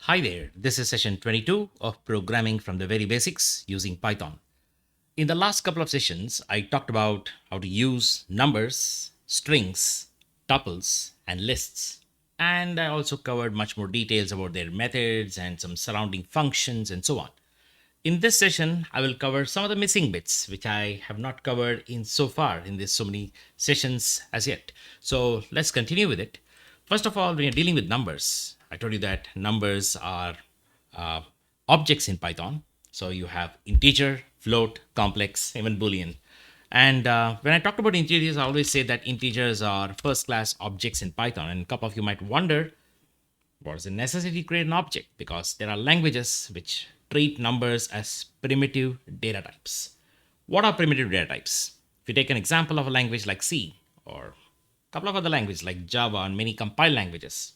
Hi there, this is session 22 of programming from the very basics using Python. In the last couple of sessions, I talked about how to use numbers, strings, tuples, and lists. And I also covered much more details about their methods and some surrounding functions and so on. In this session, I will cover some of the missing bits which I have not covered in so far in this so many sessions as yet. So let's continue with it. First of all, when you're dealing with numbers, I told you that numbers are uh, objects in Python. So you have integer, float, complex, even Boolean. And when I talked about integers, I always say that integers are first class objects in Python. And a couple of you might wonder, what is the necessity to create an object? Because there are languages which treat numbers as primitive data types. What are primitive data types? If you take an example of a language like C or a couple of other languages like Java and many compiled languages,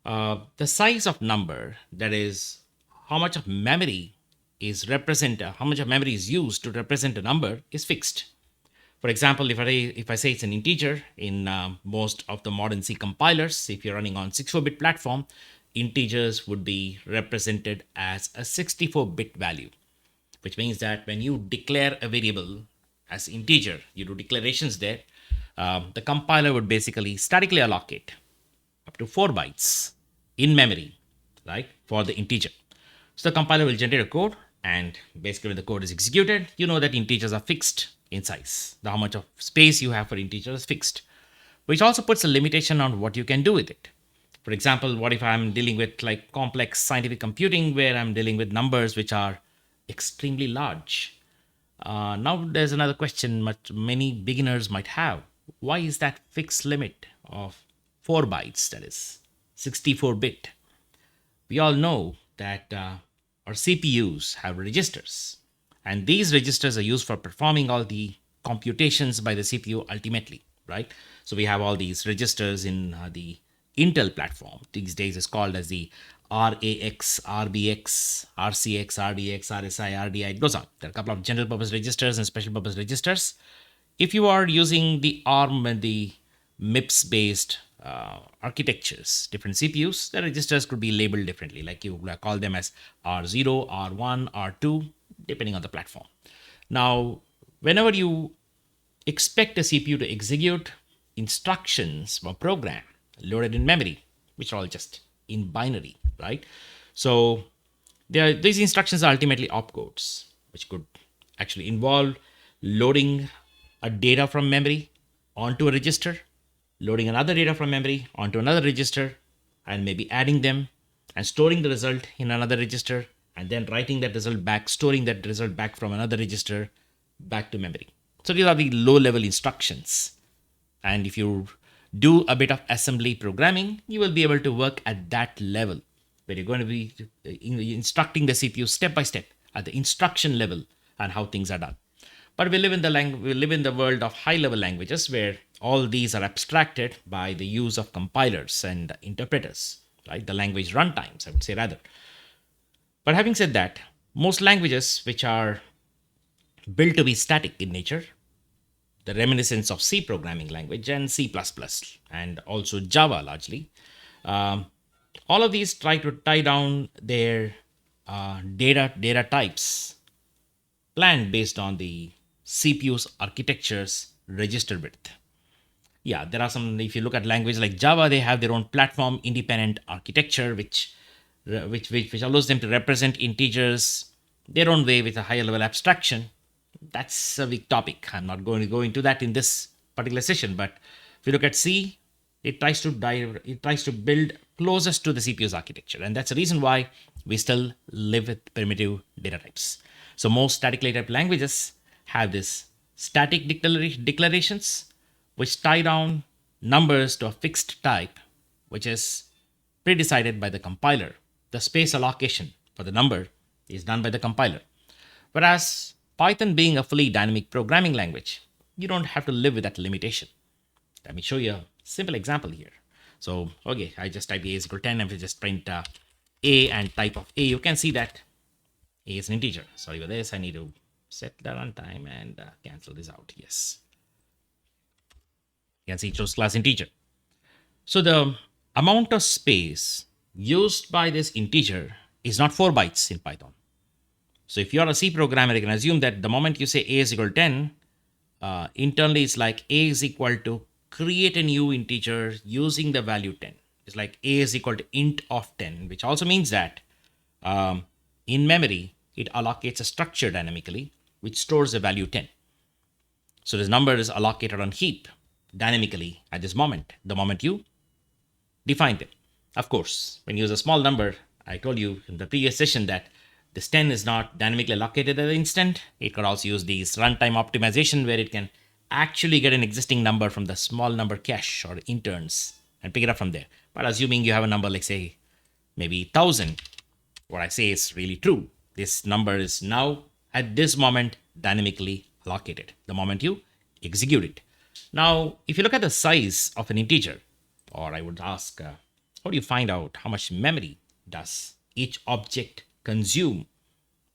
the size of number, that is how much of memory is how much of memory is used to represent a number, is fixed. For example, if I say it's an integer in most of the modern C compilers, if you're running on 64-bit platform, integers would be represented as a 64-bit value, which means that when you declare a variable as integer, you do declarations there, the compiler would basically statically allocate up to 4 bytes in memory, right, for the integer. So the compiler will generate a code, and basically when the code is executed, you know that integers are fixed in size. How much of space you have for integers is fixed, which also puts a limitation on what you can do with it. For example, what if I'm dealing with like complex scientific computing where I'm dealing with numbers which are extremely large? Now there's another question many beginners might have. Why is that fixed limit of 4 bytes, that is 64-bit? We all know that our CPUs have registers, and these registers are used for performing all the computations by the CPU ultimately, right? So we have all these registers in the Intel platform. These days is called as the RAX, RBX, RCX, RDX, RSI, RDI. It goes on. There are a couple of general purpose registers and special purpose registers. If you are using the ARM and the MIPS based architectures, different CPUs, the registers could be labeled differently. Like you call them as R0, R1, R2, depending on the platform. Now, whenever you expect a CPU to execute instructions from a program loaded in memory, which are all just in binary, right? So these instructions are ultimately opcodes, which could actually involve loading a data from memory onto a register, loading another data from memory onto another register, and maybe adding them and storing the result in another register, and then writing that result back, storing that result back from another register back to memory. So these are the low level instructions. And if you do a bit of assembly programming, you will be able to work at that level where you're going to be instructing the CPU step by step at the instruction level and how things are done. But we live in the world of high level languages where all these are abstracted by the use of compilers and interpreters, right? The language runtimes, I would say rather. But having said that, most languages which are built to be static in nature, the reminiscence of C programming language and C++ and also Java largely, um, all of these try to tie down their data types planned based on the CPU's architecture's register width. Yeah, there are some. If you look at languages like Java, they have their own platform independent architecture, which allows them to represent integers their own way with a higher level abstraction. That's a big topic. I'm not going to go into that in this particular session. But if you look at C, it tries to build closest to the CPU's architecture, and that's the reason why we still live with primitive data types. So most statically typed languages have this static declarations which tie down numbers to a fixed type, which is pre-decided by the compiler. The space allocation for the number is done by the compiler. Whereas Python being a fully dynamic programming language, you don't have to live with that limitation. Let me show you a simple example here. So, okay, I just type a is equal to 10 and we just print a and type of a. You can see that a is an integer. Sorry for this. I need to set the runtime and cancel this out. Yes. You can see it shows class integer. So the amount of space used by this integer is not 4 bytes in Python. So if you're a C programmer, you can assume that the moment you say a is equal to 10, internally it's like a is equal to create a new integer using the value 10. It's like a is equal to int of 10, which also means that in memory, it allocates a structure dynamically, which stores the value 10. So this number is allocated on heap dynamically at this moment, the moment you define them. Of course, when you use a small number, I told you in the previous session that this 10 is not dynamically allocated at the instant. It could also use these runtime optimization where it can actually get an existing number from the small number cache or interns and pick it up from there. But assuming you have a number like, say, maybe 1000, what I say is really true. This number is now at this moment dynamically allocated the moment you execute it. Now, if you look at the size of an integer, or I would ask, how do you find out how much memory does each object consume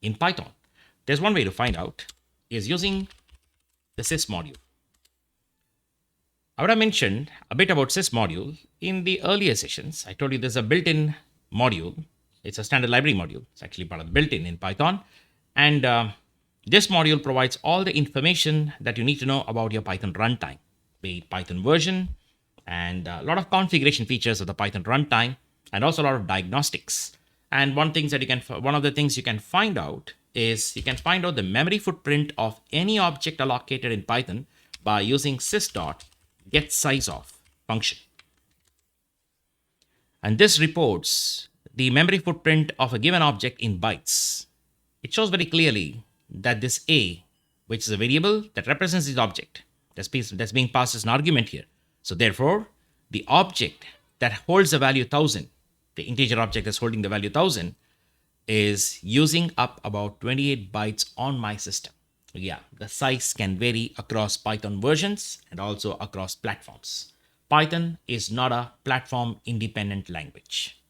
in Python? There's one way to find out is using the sys module. I would have mentioned a bit about sys module in the earlier sessions. I told you there's a built-in module. It's a standard library module. It's actually part of the built-in in Python. And this module provides all the information that you need to know about your Python runtime, be it Python version, and a lot of configuration features of the Python runtime, and also a lot of diagnostics. And one of the things you can find out is you can find out the memory footprint of any object allocated in Python by using sys.getSizeOf function. And this reports the memory footprint of a given object in bytes. It shows very clearly that this a, which is a variable that represents this object, that's being passed as an argument here. So therefore, the object that holds the value 1000, the integer object that's holding the value 1000, is using up about 28 bytes on my system. Yeah, the size can vary across Python versions and also across platforms. Python is not a platform independent language.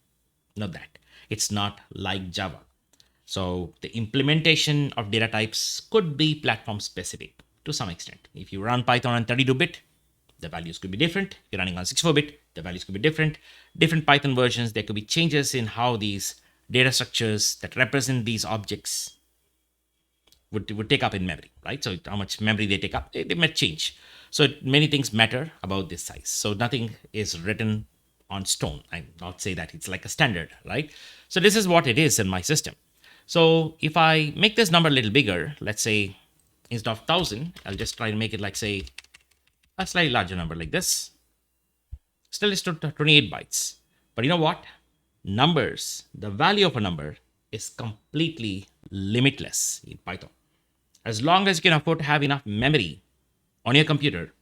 Note that. It's not like Java. So the implementation of data types could be platform specific to some extent. If you run Python on 32-bit, the values could be different. If you're running on 64-bit, the values could be different. Different Python versions, there could be changes in how these data structures that represent these objects would take up in memory, right? So how much memory they take up, they might change. So many things matter about this size. So nothing is written on stone. I not say that it's like a standard, right? So this is what it is in my system. So if I make this number a little bigger, let's say instead of 1000, I'll just try to make it like, say, a slightly larger number like this. Still it's 28 bytes. But you know what? Numbers, the value of a number is completely limitless in Python. As long as you can afford to have enough memory on your computer,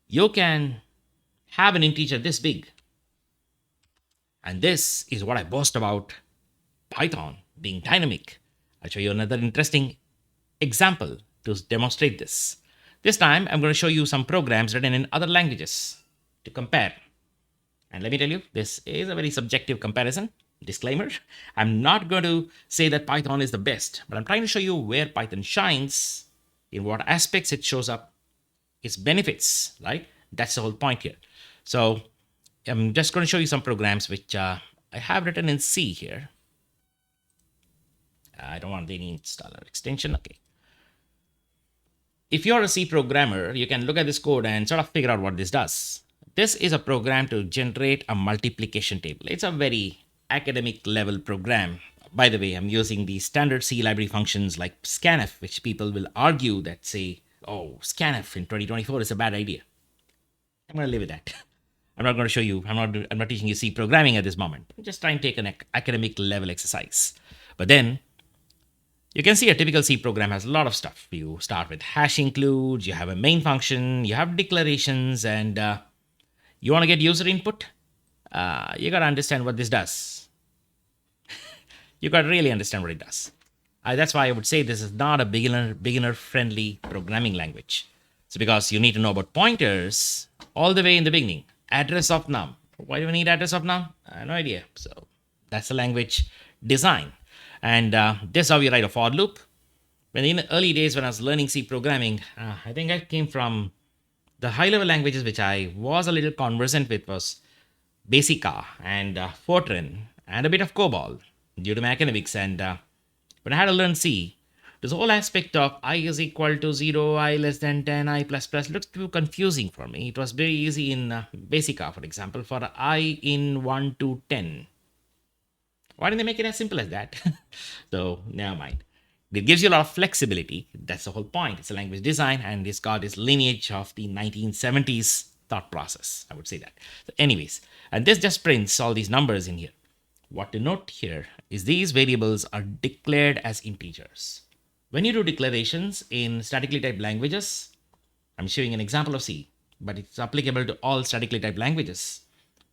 you can have an integer this big. And this is what I boast about Python being dynamic. I'll show you another interesting example to demonstrate this. This time, I'm going to show you some programs written in other languages to compare. And let me tell you, this is a very subjective comparison. Disclaimer, I'm not going to say that Python is the best, but I'm trying to show you where Python shines, in what aspects it shows up, its benefits, right? That's the whole point here. So I'm just going to show you some programs which I have written in C here. I don't want any installer extension. Okay. If you're a C programmer, you can look at this code and sort of figure out what this does. This is a program to generate a multiplication table. It's a very academic level program. By the way, I'm using the standard C library functions like scanf, which people will argue that say, oh, scanf in 2024 is a bad idea. I'm going to live with that. I'm not going to show you, I'm not teaching you C programming at this moment. I'm just trying to take an academic level exercise. But then you can see a typical C program has a lot of stuff. You start with hash include, you have a main function, you have declarations, and you want to get user input. You got to understand what this does. You got to really understand what it does. That's why I would say this is not a beginner-friendly programming language. It's because you need to know about pointers all the way in the beginning. Address of num. Why do we need address of num? I have no idea. So that's the language design. And this is how you write a for loop. When in the early days when I was learning C programming, I think I came from the high-level languages which I was a little conversant with was Basica and Fortran and a bit of COBOL due to my academics. And when I had to learn C, this whole aspect of I is equal to 0, I less than 10, I plus plus looked too confusing for me. It was very easy in Basica, for example, for I in 1 to 10. Why didn't they make it as simple as that? So, never mind. It gives you a lot of flexibility. That's the whole point. It's a language design and it's got this lineage of the 1970s thought process. I would say that. So anyways, and this just prints all these numbers in here. What to note here is these variables are declared as integers. When you do declarations in statically typed languages, I'm showing an example of C, but it's applicable to all statically typed languages.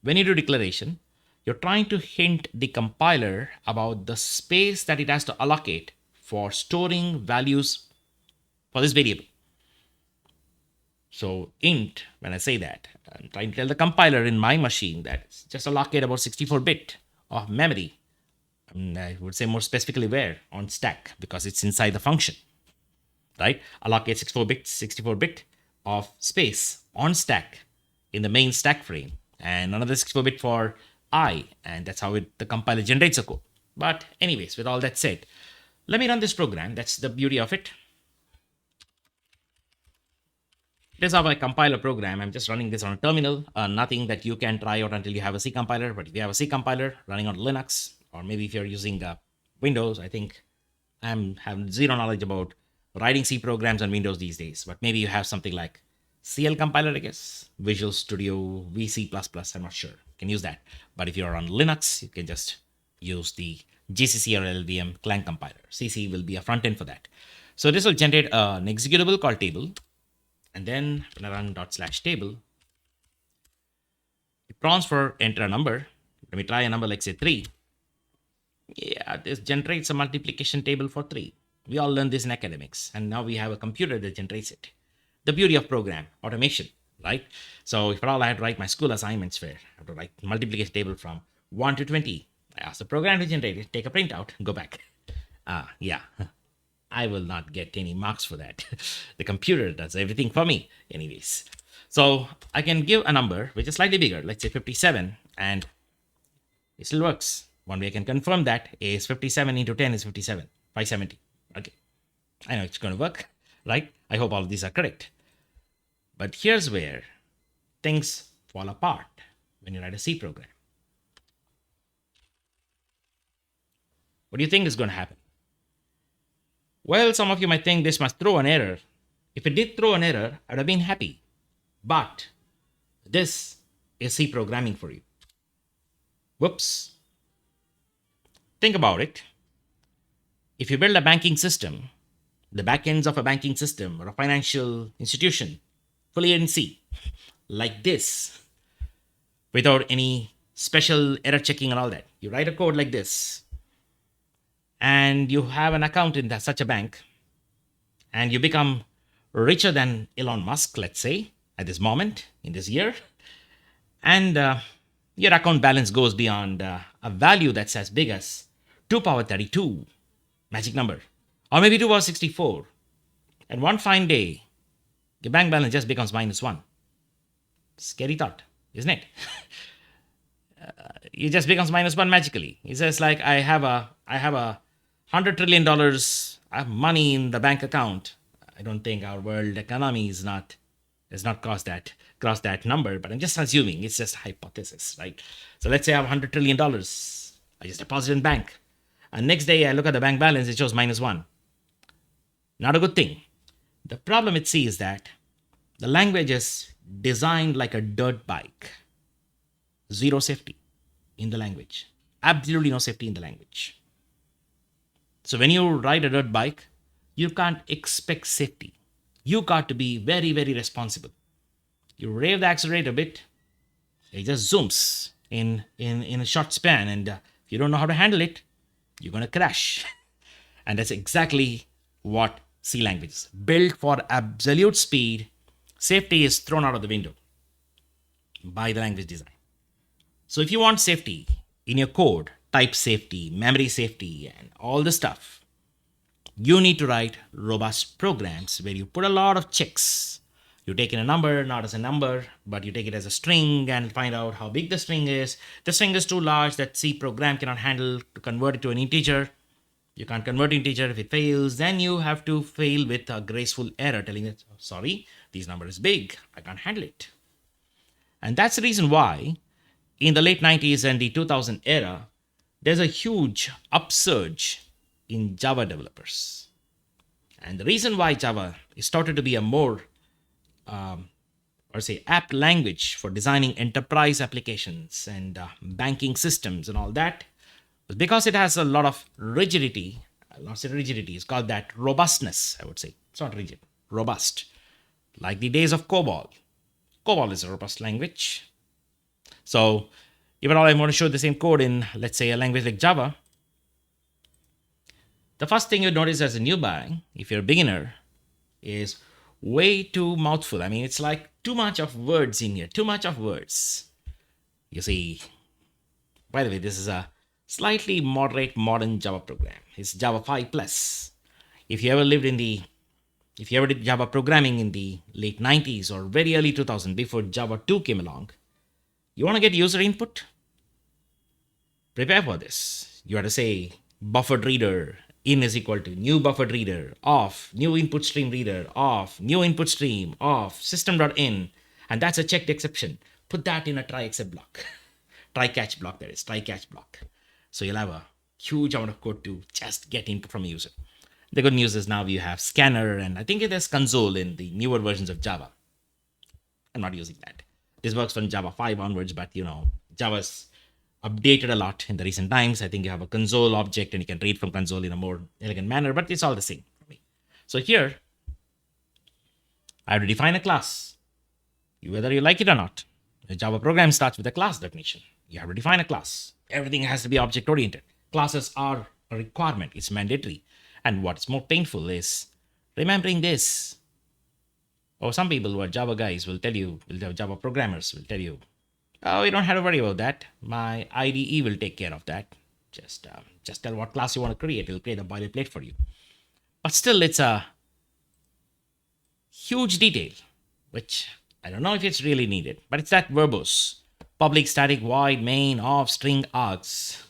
When you do declaration, you're trying to hint the compiler about the space that it has to allocate for storing values for this variable. So int, when I say that, I'm trying to tell the compiler in my machine that it's just allocate about 64-bit of memory. I would say more specifically where on stack because it's inside the function, right? Allocate 64-bit of space on stack in the main stack frame and another 64-bit for I, and that's how the compiler generates a code. But anyways, with all that said, let me run this program. That's the beauty of it. This is how I compile a program. I'm just running this on a terminal. Nothing that you can try out until you have a C compiler. But if you have a C compiler running on Linux, or maybe if you're using Windows, I think I have zero knowledge about writing C programs on Windows these days. But maybe you have something like CL compiler, I guess, Visual Studio, VC++. I'm not sure. You can use that. But if you're on Linux, you can just use the GCC or LLVM Clang compiler. CC will be a front end for that. So this will generate an executable called table. And then when I run ./table, it prompts for enter a number. Let me try a number like say 3. Yeah, this generates a multiplication table for 3. We all learned this in academics. And now we have a computer that generates it. The beauty of program automation, right? So if at all I had to write my school assignments fair, I have to write multiplication table from 1 to 20. I ask the program to generate it, take a printout, go back. Yeah. I will not get any marks for that. The computer does everything for me anyways. So I can give a number which is slightly bigger, let's say 57, and it still works. One way I can confirm that is 57 into 10 is 57, 570. Okay, I know it's going to work, right? I hope all of these are correct. But here's where things fall apart when you write a C program. What do you think is going to happen? Well, some of you might think this must throw an error. If it did throw an error, I'd have been happy. But this is C programming for you. Whoops. Think about it. If you build a banking system, the backends of a banking system or a financial institution, fully in C, like this, without any special error checking and all that. You write a code like this, and you have an account in such a bank, and you become richer than Elon Musk, let's say, at this moment, in this year, and your account balance goes beyond a value that's as big as 2 power 32, magic number, or maybe 2 power 64, and one fine day, your bank balance just becomes -1. Scary thought, isn't it? It just becomes -1 magically. It says like, I have a $100 trillion of money in the bank account. I don't think our world economy has not crossed that number, but I'm just assuming. It's just a hypothesis, right? So let's say I have $100 trillion. I just deposit in bank. And next day I look at the bank balance, it shows -1. Not a good thing. The problem with C is that the language is designed like a dirt bike. Zero safety in the language. Absolutely no safety in the language. So when you ride a dirt bike, you can't expect safety. You got to be very, very responsible. You rev the accelerator a bit, it just zooms in a short span, and if you don't know how to handle it, you're going to crash. And that's exactly what C language is. Built for absolute speed, safety is thrown out of the window by the language design. So if you want safety in your code, type safety, memory safety, and all the stuff, you need to write robust programs where you put a lot of checks. You take in a number, not as a number, but you take it as a string and find out how big the string is. The string is too large that C program cannot handle to convert it to an integer. You can't convert integer. If it fails, then you have to fail with a graceful error telling it, sorry, this number is big. I can't handle it. And that's the reason why in the late 90s and the 2000 era, there's a huge upsurge in Java developers. And the reason why Java is started to be a more apt language for designing enterprise applications and banking systems and all that was because it has a lot of rigidity. Not say rigidity, it's called that robustness, I would say. It's not rigid, robust. Like the days of COBOL. COBOL is a robust language. So even all I want to show the same code in, let's say, a language like Java, the first thing you notice as a newbie, if you're a beginner, is way too mouthful. I mean, it's like too much of words in here, too much of words. You see, by the way, this is a slightly moderate modern Java program. It's Java 5 plus. If you ever did Java programming in the late 90s or very early 2000 before Java 2 came along, you want to get user input? Prepare for this. You have to say buffered reader in is equal to new buffered reader, off, new input stream reader, off, new input stream, off, system.in, and that's a checked exception. Put that in a try except block. Try catch block, that is, try catch block. So you'll have a huge amount of code to just get input from a user. The good news is now you have scanner, and I think it has console in the newer versions of Java. I'm not using that. This works from Java 5 onwards, but Java's updated a lot in the recent times. I think you have a console object and you can read from console in a more elegant manner, but it's all the same for me. So here, I have to define a class, whether you like it or not. The Java program starts with a class definition. You have to define a class. Everything has to be object oriented. Classes are a requirement. It's mandatory. And what's more painful is remembering this. Or some people who are Java guys will tell you, Java programmers will tell you, oh, you don't have to worry about that. My IDE will take care of that. Just tell what class you want to create. It'll create a boilerplate for you. But still, it's a huge detail, which I don't know if it's really needed. But it's that verbose. Public, static, void, main, off, string, args.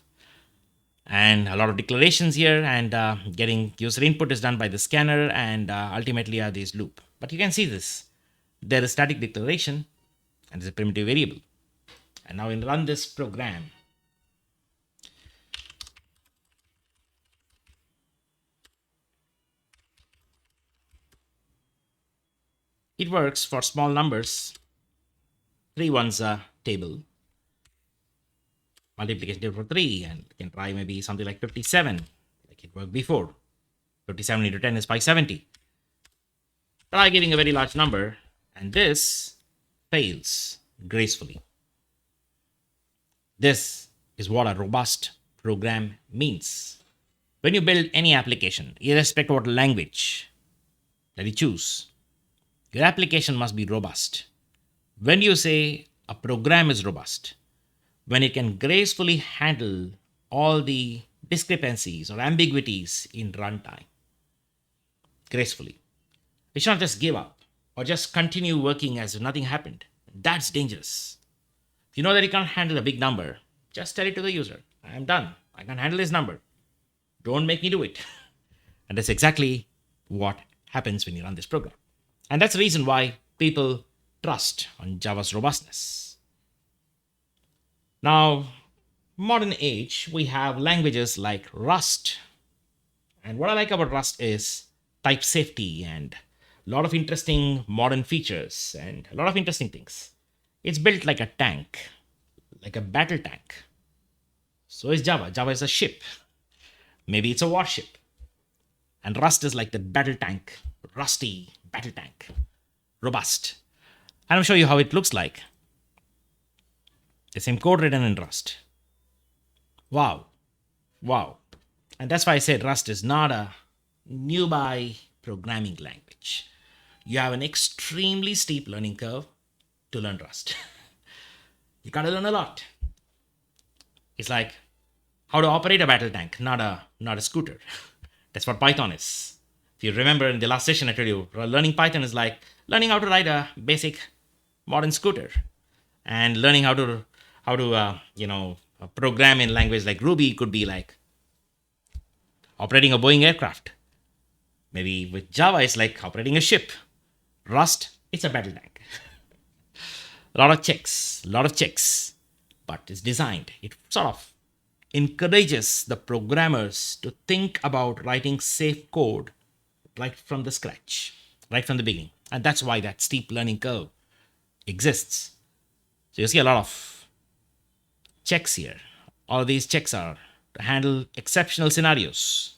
And a lot of declarations here, and getting user input is done by the scanner, and ultimately are these loop. But you can see this. There is static declaration, and there's a primitive variable. And now when you run this program, it works for small numbers. 3 ones a table. Multiplication table for 3, and you can try maybe something like 57, like it worked before. 57 into 10 is 570. Try giving a very large number, and this fails gracefully. This is what a robust program means. When you build any application, irrespective of what language that you choose, your application must be robust. When you say a program is robust, when it can gracefully handle all the discrepancies or ambiguities in runtime, gracefully. It should not just give up or just continue working as if nothing happened. That's dangerous. If you know that you can't handle a big number, just tell it to the user. I'm done. I can't handle this number. Don't make me do it. And that's exactly what happens when you run this program. And that's the reason why people trust on Java's robustness. Now, modern age, we have languages like Rust. And what I like about Rust is type safety and a lot of interesting modern features and a lot of interesting things. It's built like a tank, like a battle tank. So is Java. Java is a ship. Maybe it's a warship. And Rust is like the battle tank, rusty battle tank, robust. And I'll show you how it looks like. The same code written in Rust. Wow. Wow. And that's why I said Rust is not a newbie programming language. You have an extremely steep learning curve to learn Rust. You gotta learn a lot. It's like how to operate a battle tank, not a scooter. That's what Python is. If you remember in the last session, I told you learning Python is like learning how to ride a basic modern scooter, and learning how to program in language like Ruby could be like operating a Boeing aircraft. Maybe with Java, it's like operating a ship. Rust, it's a battle tank. A lot of checks, but it's designed. It sort of encourages the programmers to think about writing safe code right from the scratch, right from the beginning. And that's why that steep learning curve exists. So you see a lot of checks here. All of these checks are to handle exceptional scenarios.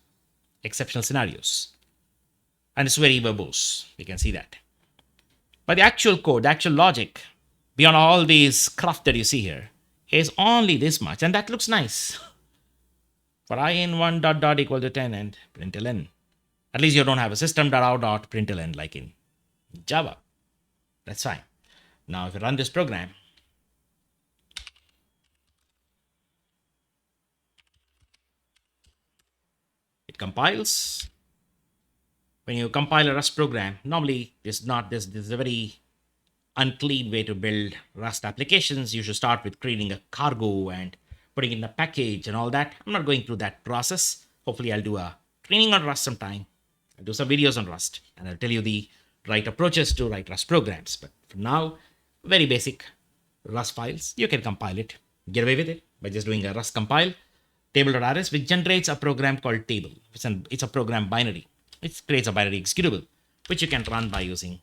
And it's very verbose. You can see that. But the actual code, the actual logic, beyond all these craft that you see here, is only this much. And that looks nice. For I in 1 dot dot equal to 10 and println. At least you don't have a system.out.println like in Java. That's fine. Now if you run this program, it compiles. When you compile a Rust program, normally this is a very unclean way to build Rust applications. You should start with creating a cargo and putting in a package and all that. I'm not going through that process. Hopefully I'll do a training on Rust sometime. I'll do some videos on Rust and I'll tell you the right approaches to write Rust programs. But for now, very basic Rust files. You can compile it, get away with it by just doing a Rust compile table.rs, which generates a program called table. It's a program binary. It creates a binary executable, which you can run by using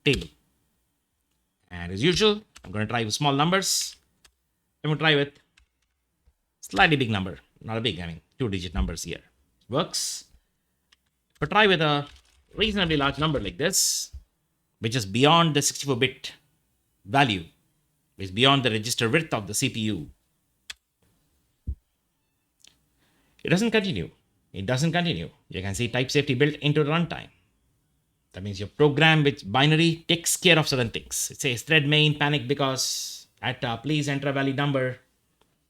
table. And as usual, I'm going to try with small numbers. I'm going to try with slightly big number. Not a big, 2-digit numbers here. Works. But try with a reasonably large number like this, which is beyond the 64-bit value, which is beyond the register width of the CPU. It doesn't continue. You can see type safety built into the runtime. That means your program with binary takes care of certain things. It says thread main panic because at please enter a valid number,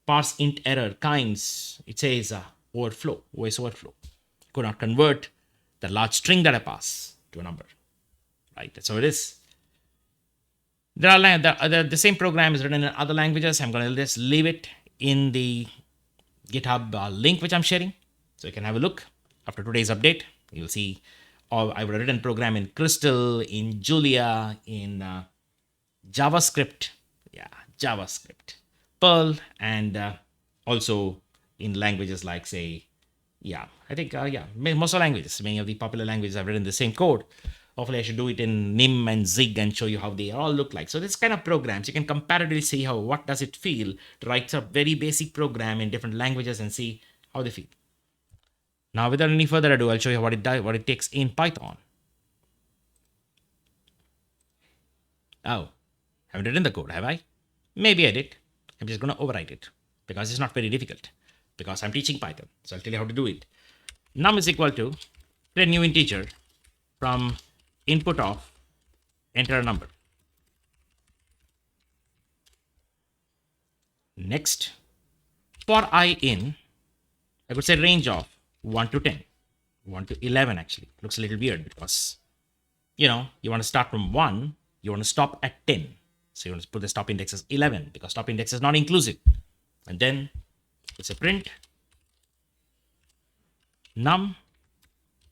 parse int error kinds. It says overflow, OS overflow. Could not convert the large string that I pass to a number. Right, that's how it is. The same program is written in other languages. I'm going to just leave it in the GitHub link which I'm sharing. So you can have a look after today's update. You'll see I've written program in Crystal, in Julia, in JavaScript, Perl, and also in languages like most of languages, many of the popular languages I've written the same code. Hopefully I should do it in Nim and Zig and show you how they all look like. So this kind of programs, you can comparatively see what does it feel to write a very basic program in different languages and see how they feel. Now, without any further ado, I'll show you what it takes in Python. Oh, haven't written the code, have I? Maybe I did. I'm just going to overwrite it because it's not very difficult because I'm teaching Python. So I'll tell you how to do it. Num is equal to create a new integer from input of enter a number. Next, for I in, I could say range of 1 to 10, 1 to 11 actually. Looks a little weird because, you want to start from 1, you want to stop at 10. So you want to put the stop index as 11 because stop index is not inclusive. And then it's a print num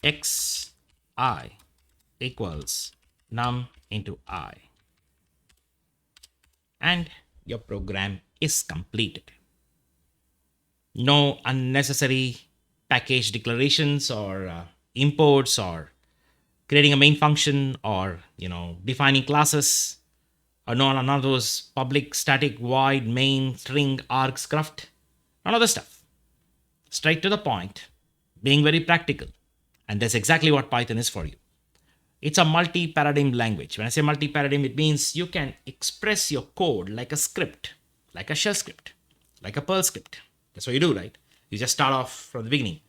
x I equals num into I. And your program is completed. No unnecessary package declarations or imports or creating a main function or defining classes or none of those public static void main string args craft, none of the stuff. Straight to the point, being very practical, and that's exactly what Python is for you. It's a multi-paradigm language. When I say multi-paradigm, it means you can express your code like a script, like a shell script, like a Perl script. That's what you do, right? You just start off from the beginning.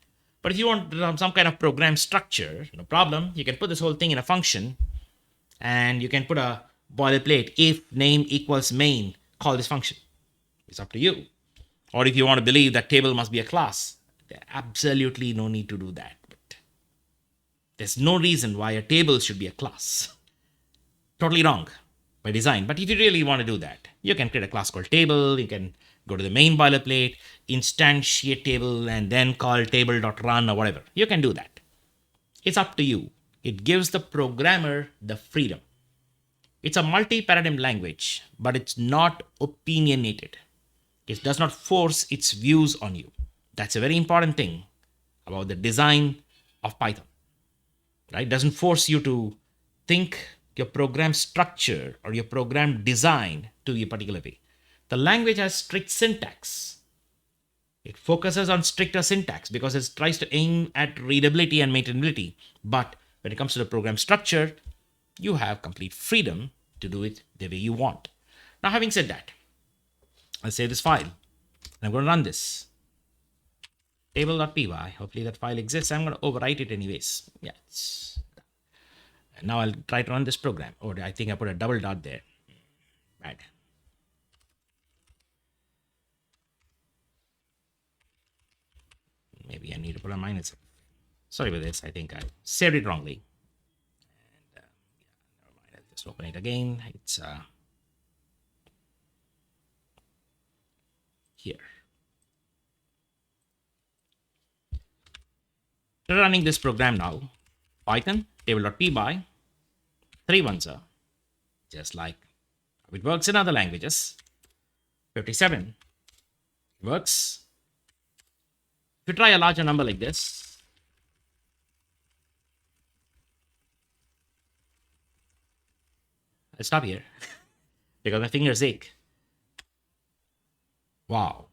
But if you want some kind of program structure, no problem. You can put this whole thing in a function and you can put a boilerplate. If name equals main, call this function. It's up to you. Or if you want to believe that table must be a class, there's absolutely no need to do that. But There's no reason why a table should be a class. Totally wrong by design. But if you really want to do that, you can create a class called table. You can go to the main boilerplate, instantiate table, and then call table.run or whatever. You can do that. It's up to you. It gives the programmer the freedom. It's a multi-paradigm language, but it's not opinionated. It does not force its views on you. That's a very important thing about the design of Python. Right? It doesn't force you to think your program structure or your program design to a particular way. The language has strict syntax. It focuses on stricter syntax because it tries to aim at readability and maintainability. But when it comes to the program structure, you have complete freedom to do it the way you want. Now, having said that, I'll save this file. I'm going to run this. Table.py. Hopefully that file exists. I'm going to overwrite it anyways. Yeah, it's done. And now I'll try to run this program. Oh, I think I put a double dot there. Bad. Maybe I need to put a minus. Sorry about this. I think I saved it wrongly. And yeah, never mind. I'll just open it again. It's here. Running this program now. Python table.py 3 ones are just like it works in other languages. 57 works. If you try a larger number like this, I'll stop here because my fingers ache. Wow.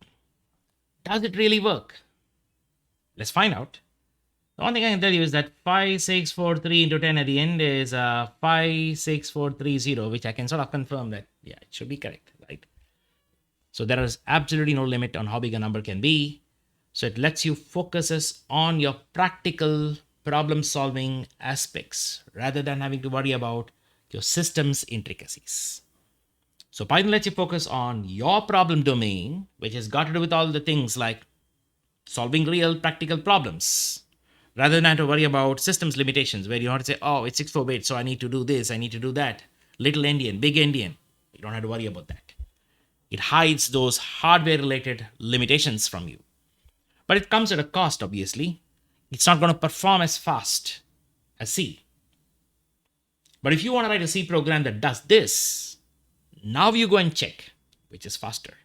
Does it really work? Let's find out. The one thing I can tell you is that 5643 into 10 at the end is 56430, which I can sort of confirm that, yeah, it should be correct, right? So there is absolutely no limit on how big a number can be. So it lets you focus on your practical problem solving aspects rather than having to worry about your system's intricacies. So Python lets you focus on your problem domain, which has got to do with all the things like solving real practical problems, rather than have to worry about systems limitations where you have to say, oh, it's 64-bit, so I need to do this, I need to do that. Little endian, big endian. You don't have to worry about that. It hides those hardware-related limitations from you. But it comes at a cost, obviously. It's not going to perform as fast as C. But if you want to write a C program that does this, now you go and check which is faster.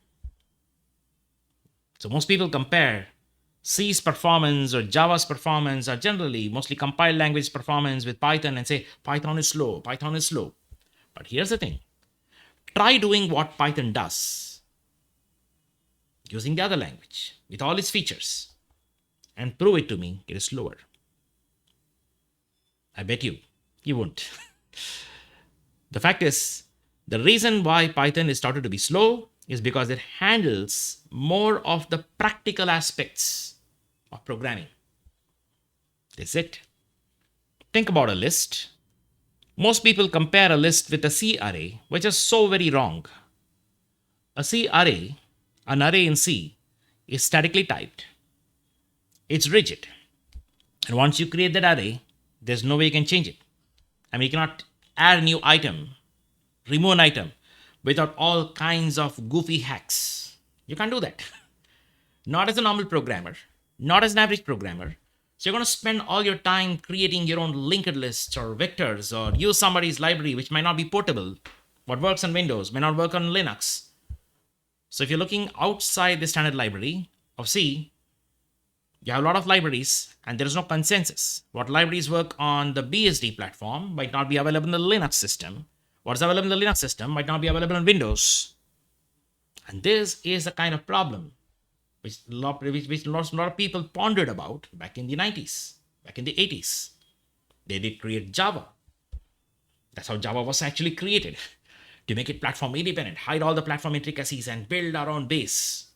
So most people compare C's performance or Java's performance or generally mostly compiled language performance with Python and say Python is slow, Python is slow. But here's the thing. Try doing what Python does using the other language with all its features and prove it to me it is slower. I bet you won't. The fact is, the reason why Python is started to be slow is because it handles more of the practical aspects of programming. That's it. Think about a list. Most people compare a list with a C array, which is so very wrong. A C array, an array in C, is statically typed. It's rigid. And once you create that array, there's no way you can change it. I mean, you cannot add a new item, remove an item without all kinds of goofy hacks. You can't do that. Not as a normal programmer, not as an average programmer. So you're going to spend all your time creating your own linked lists or vectors or use somebody's library which might not be portable. What works on Windows may not work on Linux. So if you're looking outside the standard library of C, you have a lot of libraries and there is no consensus. What libraries work on the BSD platform might not be available in the Linux system. What is available in the Linux system might not be available on Windows. And this is the kind of problem which a lot of people pondered about back in the 90s, back in the 80s. They did create Java. That's how Java was actually created, to make it platform independent, hide all the platform intricacies and build our own base.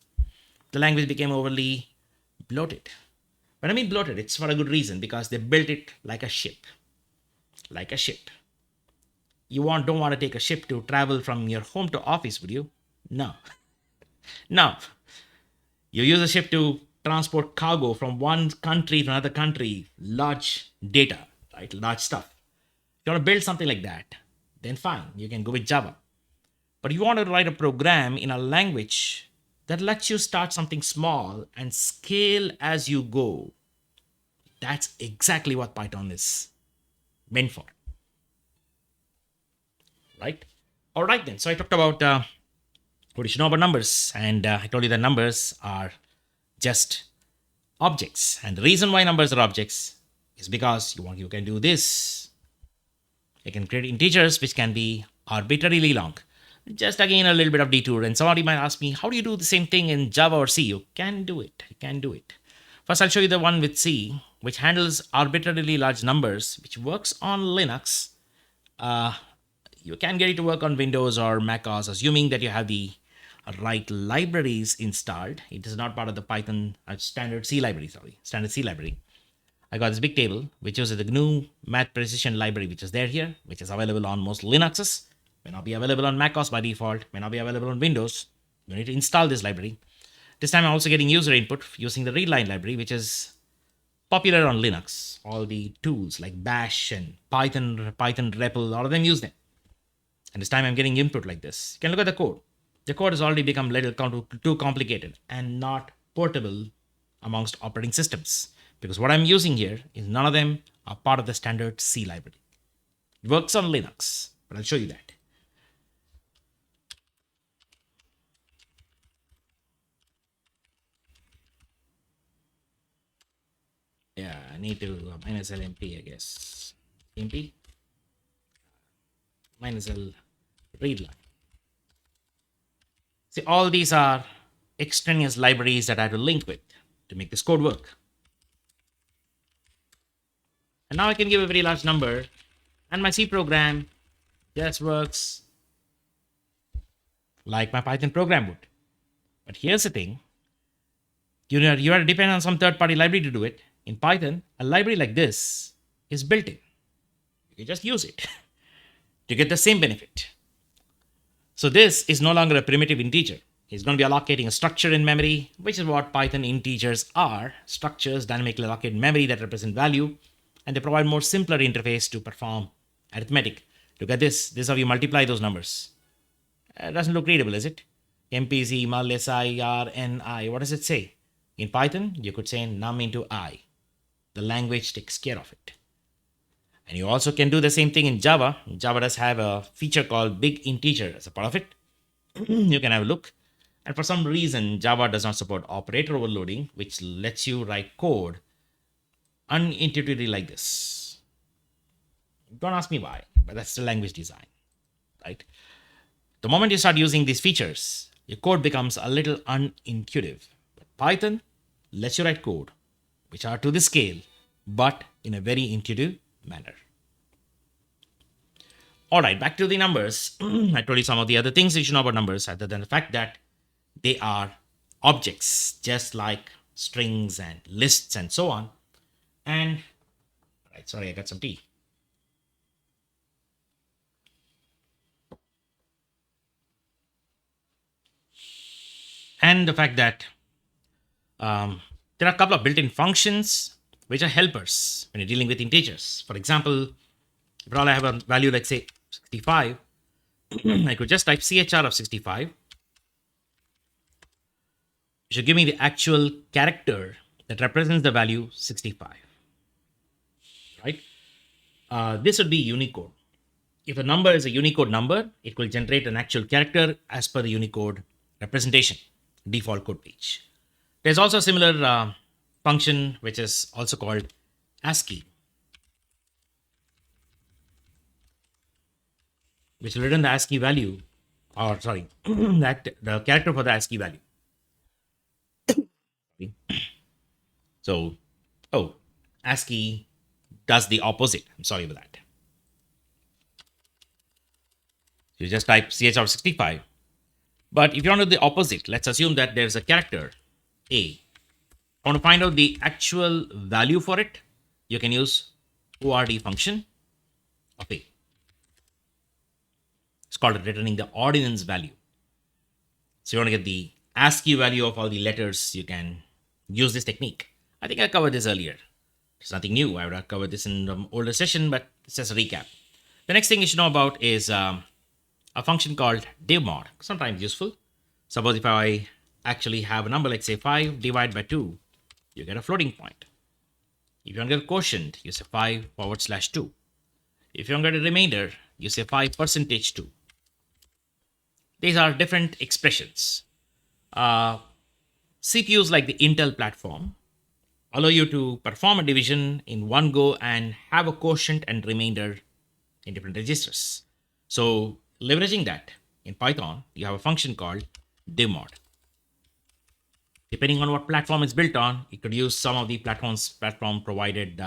The language became overly bloated. When I mean bloated, it's for a good reason, because they built it like a ship. Like a ship. You don't want to take a ship to travel from your home to office, would you? No. No. You use a ship to transport cargo from one country to another country, large data, right? Large stuff. If you want to build something like that, then fine, you can go with Java. But you want to write a program in a language that lets you start something small and scale as you go. That's exactly what Python is meant for, right? All right, then. So I talked about what you should know about numbers, and I told you that numbers are just objects. And the reason why numbers are objects is because you can do this. You can create integers which can be arbitrarily long. Just again a little bit of detour. And somebody might ask me, how do you do the same thing in Java or C? You can do it. You can do it. First, I'll show you the one with C, which handles arbitrarily large numbers, which works on Linux. You can get it to work on Windows or Mac OS, assuming that you have the right libraries installed. It is not part of the Python standard C library. I got this big table which uses the GNU Math Precision library, which is there here, which is available on most Linuxes. May not be available on Mac OS by default, may not be available on Windows. You need to install this library. This time I'm also getting user input using the readline library, which is popular on Linux. All the tools like Bash and Python REPL, all of them use them. And this time I'm getting input like this. You can look at the code. The code has already become a little too complicated and not portable amongst operating systems. Because what I'm using here is none of them are part of the standard C library. It works on Linux, but I'll show you that. Yeah, I need to minus LMP, I guess. MP minus L readline. See, all these are extraneous libraries that I have to link with to make this code work. And now I can give a very large number, and my C program just works like my Python program would. But here's the thing. You have to depend on some third-party library to do it. In Python, a library like this is built in. You can just use it to get the same benefit. So this is no longer a primitive integer. It's going to be allocating a structure in memory, which is what Python integers are. Structures dynamically allocate memory that represent value, and they provide more simpler interface to perform arithmetic. Look at this. This is how you multiply those numbers. It doesn't look readable, is it? MPZ mul si r n I. What does it say? In Python, you could say num into I. The language takes care of it. And you also can do the same thing in Java. Java does have a feature called big integer as a part of it. You can have a look. And for some reason, Java does not support operator overloading, which lets you write code unintuitively like this. Don't ask me why, but that's the language design, right? The moment you start using these features, your code becomes a little unintuitive. But Python lets you write code which are to the scale, but in a very intuitive manner. All right, back to the numbers. I told you some of the other things you should know about numbers, other than the fact that they are objects, just like strings and lists and so on. And, all right, sorry, I got some tea. And the fact that there are a couple of built-in functions which are helpers when you're dealing with integers. For example, if all I have a value like say 65, I could just type chr of 65. It should give me the actual character that represents the value 65. Right? This would be Unicode. If a number is a Unicode number, it will generate an actual character as per the Unicode representation, default code page. There's also a similar function which is also called ASCII, which will return the ASCII value, or sorry, that the character for the ASCII value. So, ASCII does the opposite. I'm sorry for that. You just type chr 65. But if you want to do the opposite, let's assume that there's a character A. I want to find out the actual value for it. You can use ord function of A. It's called returning the ordinance value. So you want to get the ASCII value of all the letters, you can use this technique. I think I covered this earlier. It's nothing new. I would have covered this in the older session, but it's just a recap. The next thing you should know about is a function called divmod, sometimes useful. Suppose if I actually have a number like say 5 divided by 2, you get a floating point. If you want to get a quotient, you say 5/2. If you want to get a remainder, you say 5%2. These are different expressions. CPUs like the Intel platform allow you to perform a division in one go and have a quotient and remainder in different registers. So leveraging that in Python, you have a function called divmod. Depending on what platform it's built on, it could use some of the platform provided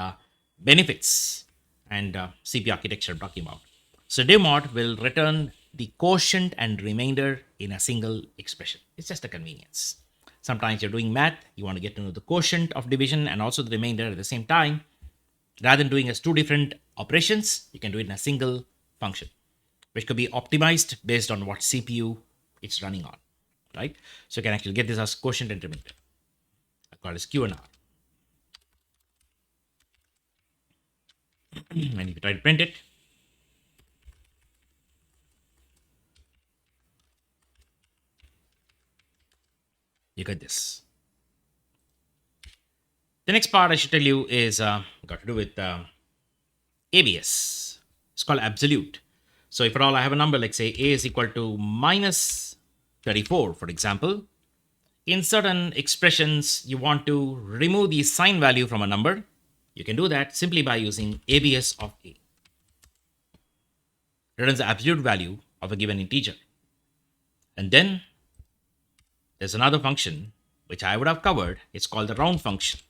benefits and CPU architecture I'm talking about. So divmod will return the quotient and remainder in a single expression. It's just a convenience. Sometimes you're doing math, you want to get to know the quotient of division and also the remainder at the same time. Rather than doing as two different operations, you can do it in a single function, which could be optimized based on what CPU it's running on, right? So you can actually get this as quotient and remainder. I call it Q and R. And if you try to print it, you get this. The next part I should tell you is got to do with ABS. It's called absolute. So if at all I have a number like say A is equal to minus 34, for example, in certain expressions you want to remove the sign value from a number, you can do that simply by using ABS of A. Returns the absolute value of a given integer. And then there's another function which I would have covered. It's called the round function.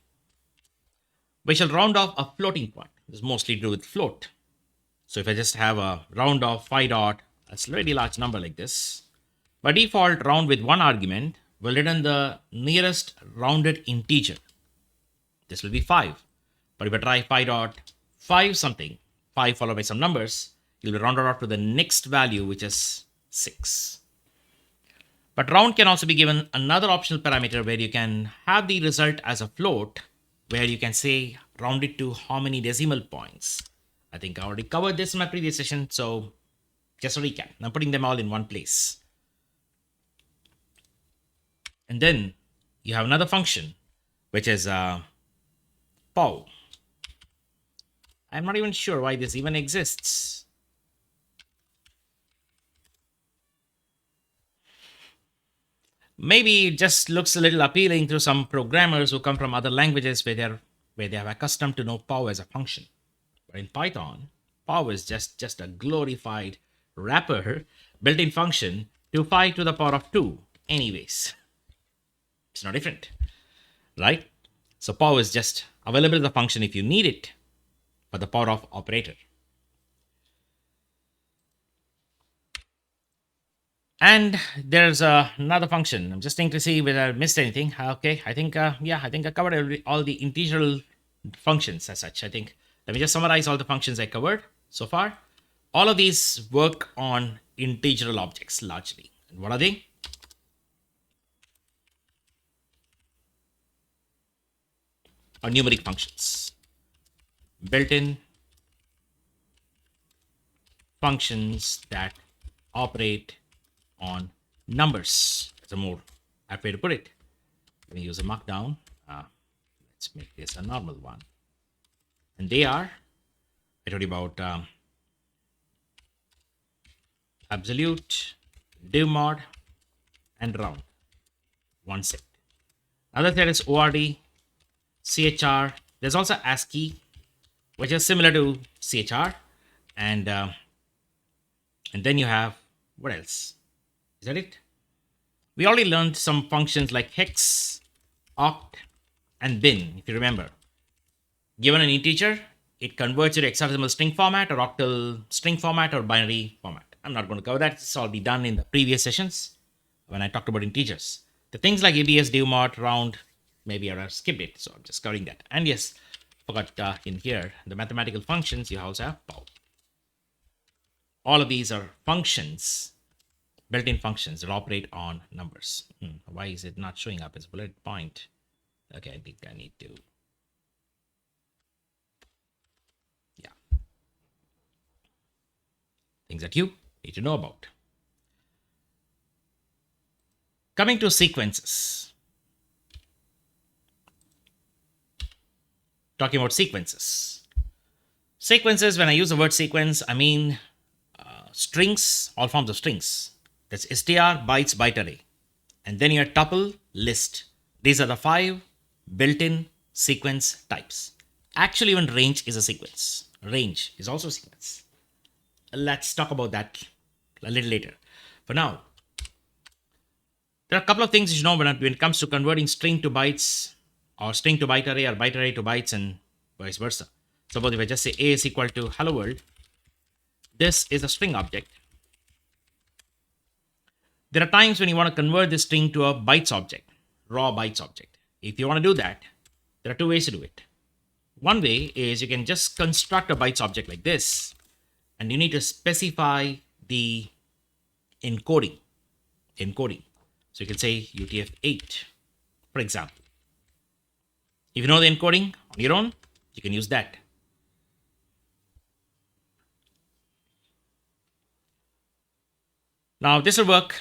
We shall round off a floating point. This is mostly to do with float. So if I just have a round off 5 dot, a really large number like this, by default round with one argument will return the nearest rounded integer. This will be 5. But if I try 5 dot 5 something, 5 followed by some numbers, you'll be rounded off to the next value, which is 6. But round can also be given another optional parameter where you can have the result as a float, where you can say round it to how many decimal points. I think I already covered this in my previous session, so just a recap. I'm putting them all in one place. And then you have another function, which is pow. I'm not even sure why this even exists. Maybe it just looks a little appealing to some programmers who come from other languages where they have accustomed to know pow as a function. But in Python, pow is just a glorified wrapper built-in function to 5 to the power of 2 anyways. It's no different, right? So pow is just available as a function if you need it for the power of operator. And there's another function. I'm just thinking to see whether I missed anything. Okay, I think I think I covered all the integral functions as such. I think let me just summarize all the functions I covered so far. All of these work on integral objects largely. And what are they? Are numeric functions. Built-in functions that operate on numbers. That's a more apt way to put it. Let me use a markdown. Let's make this a normal one. And they are, I told you about absolute, divmod, and round. One set. Another set is ORD, CHR. There's also ASCII, which is similar to CHR. And then you have, what else? Is that it? We already learned some functions like hex, oct, and bin, if you remember. Given an integer, it converts it to hexadecimal string format or octal string format or binary format. I'm not going to cover that. It's already done in the previous sessions when I talked about integers. The things like ABS, divmod, round, maybe I have skipped it, so I'm just covering that. And yes, forgot in here, the mathematical functions, you also have pow. All of these are functions, built-in functions that operate on numbers. Why is it not showing up as a bullet point? Okay, I think I need to things that you need to know about. Coming to sequences. Talking about sequences. Sequences, when I use the word sequence, I mean strings, all forms of strings. That's str, bytes, byte array. And then your tuple, list. These are the 5 built-in sequence types. Actually, even range is a sequence. Range is also a sequence. Let's talk about that a little later. For now, there are a couple of things you should know when it comes to converting string to bytes, or string to byte array, or byte array to bytes, and vice versa. Suppose if I just say A is equal to hello world, this is a string object. There are times when you want to convert this string to a bytes object, raw bytes object. If you want to do that, there are 2 ways to do it. One way is you can just construct a bytes object like this, and you need to specify the encoding. So you can say UTF-8, for example. If you know the encoding on your own, you can use that. Now this will work.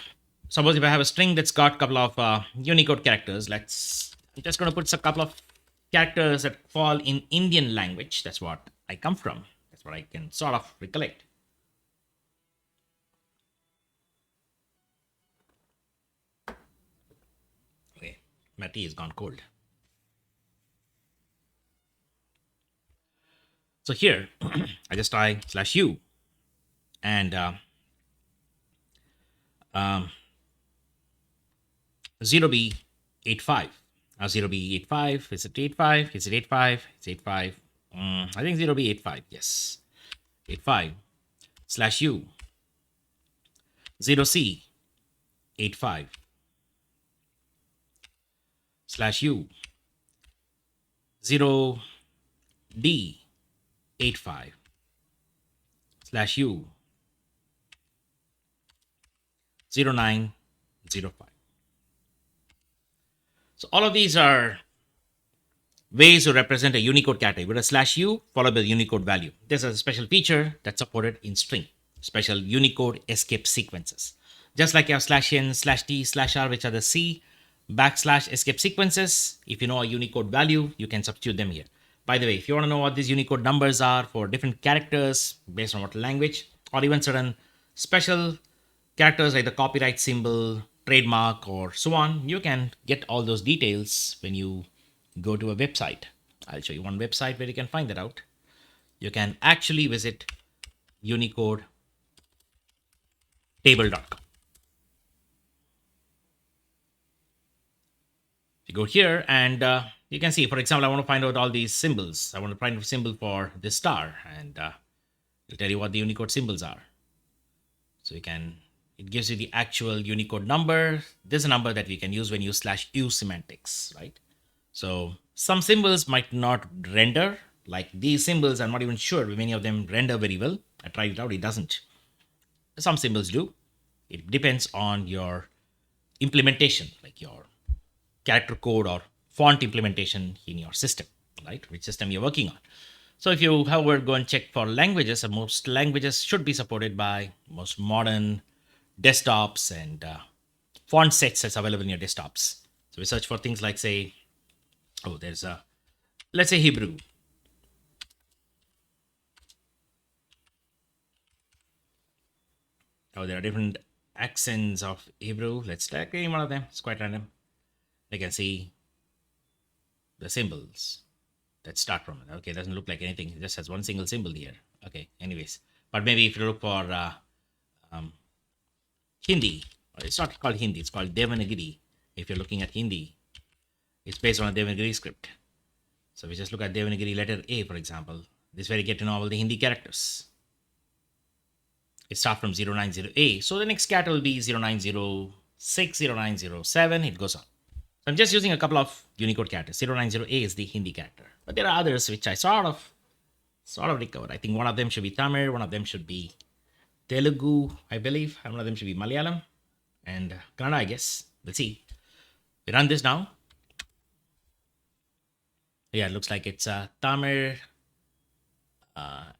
Suppose if I have a string that's got a couple of Unicode characters, I'm just going to put a couple of characters that fall in Indian language. That's what I come from. That's what I can sort of recollect. Okay, my tea has gone cold. So here, I just try /u and 0b85. Now 0b85, is it 85? Is it 85? It's 85. I think 0b85, yes. 85 /u 0c85 /u 0d85 /u 0905. So all of these are ways to represent a Unicode character with a /u followed by the Unicode value. There's a special feature that's supported in string, special Unicode escape sequences. Just like you have /n, /t, /r, which are the C / escape sequences. If you know a Unicode value, you can substitute them here. By the way, if you want to know what these Unicode numbers are for different characters based on what language, or even certain special characters like the copyright symbol, trademark, or so on, you can get all those details when you go to a website. I'll show you one website where you can find that out. You can actually visit unicodetable.com. You go here and you can see, for example, I want to find out all these symbols. I want to find a symbol for this star, and it'll tell you what the Unicode symbols are. So you can, it gives you the actual Unicode number. This is a number that we can use when you use /u semantics, right? So some symbols might not render, like these symbols. I'm not even sure many of them render very well. I tried it out, it doesn't. Some symbols do. It depends on your implementation, like your character code or font implementation in your system, right? Which system you're working on. So if you, however, go and check for languages, and most languages should be supported by most modern desktops and font sets that's available in your desktops. So we search for things like, say, there's a, let's say Hebrew. There are different accents of Hebrew. Let's take any one of them. It's quite random. You can see the symbols that start from it. Okay, it doesn't look like anything. It just has one single symbol here. Okay, anyways. But maybe if you look for Hindi, it's not called Hindi, it's called Devanagari. If you're looking at Hindi, it's based on a Devanagari script. So we just look at Devanagari letter A, for example. This is where you get to know all the Hindi characters. It starts from 090A. So the next character will be 0906, 0907. It goes on. So I'm just using a couple of Unicode characters. 090A is the Hindi character. But there are others which I sort of recovered. I think one of them should be Tamil, one of them should be Telugu, I believe. One of them should be Malayalam and Kannada, I guess. Let's see. We run this now. Yeah, it looks like it's Tamil,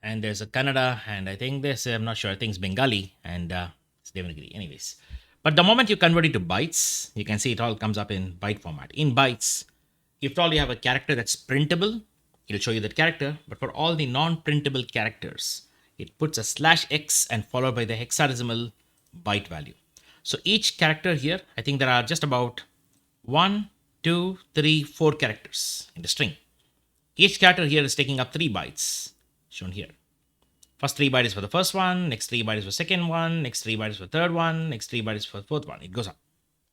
And there's a Kannada, and I think this, I'm not sure, I think it's Bengali, and it's Devanagari. Anyways. But the moment you convert it to bytes, you can see it all comes up in byte format. In bytes, if at all you have a character that's printable, it'll show you that character. But for all the non-printable characters, it puts a /x and followed by the hexadecimal byte value. So each character here, I think there are just about 1, 2, 3, 4 characters in the string. Each character here is taking up 3 bytes, shown here. First 3 bytes is for the first one, next 3 bytes is for second one, next 3 bytes is for third one, next 3 bytes is for fourth one. It goes up,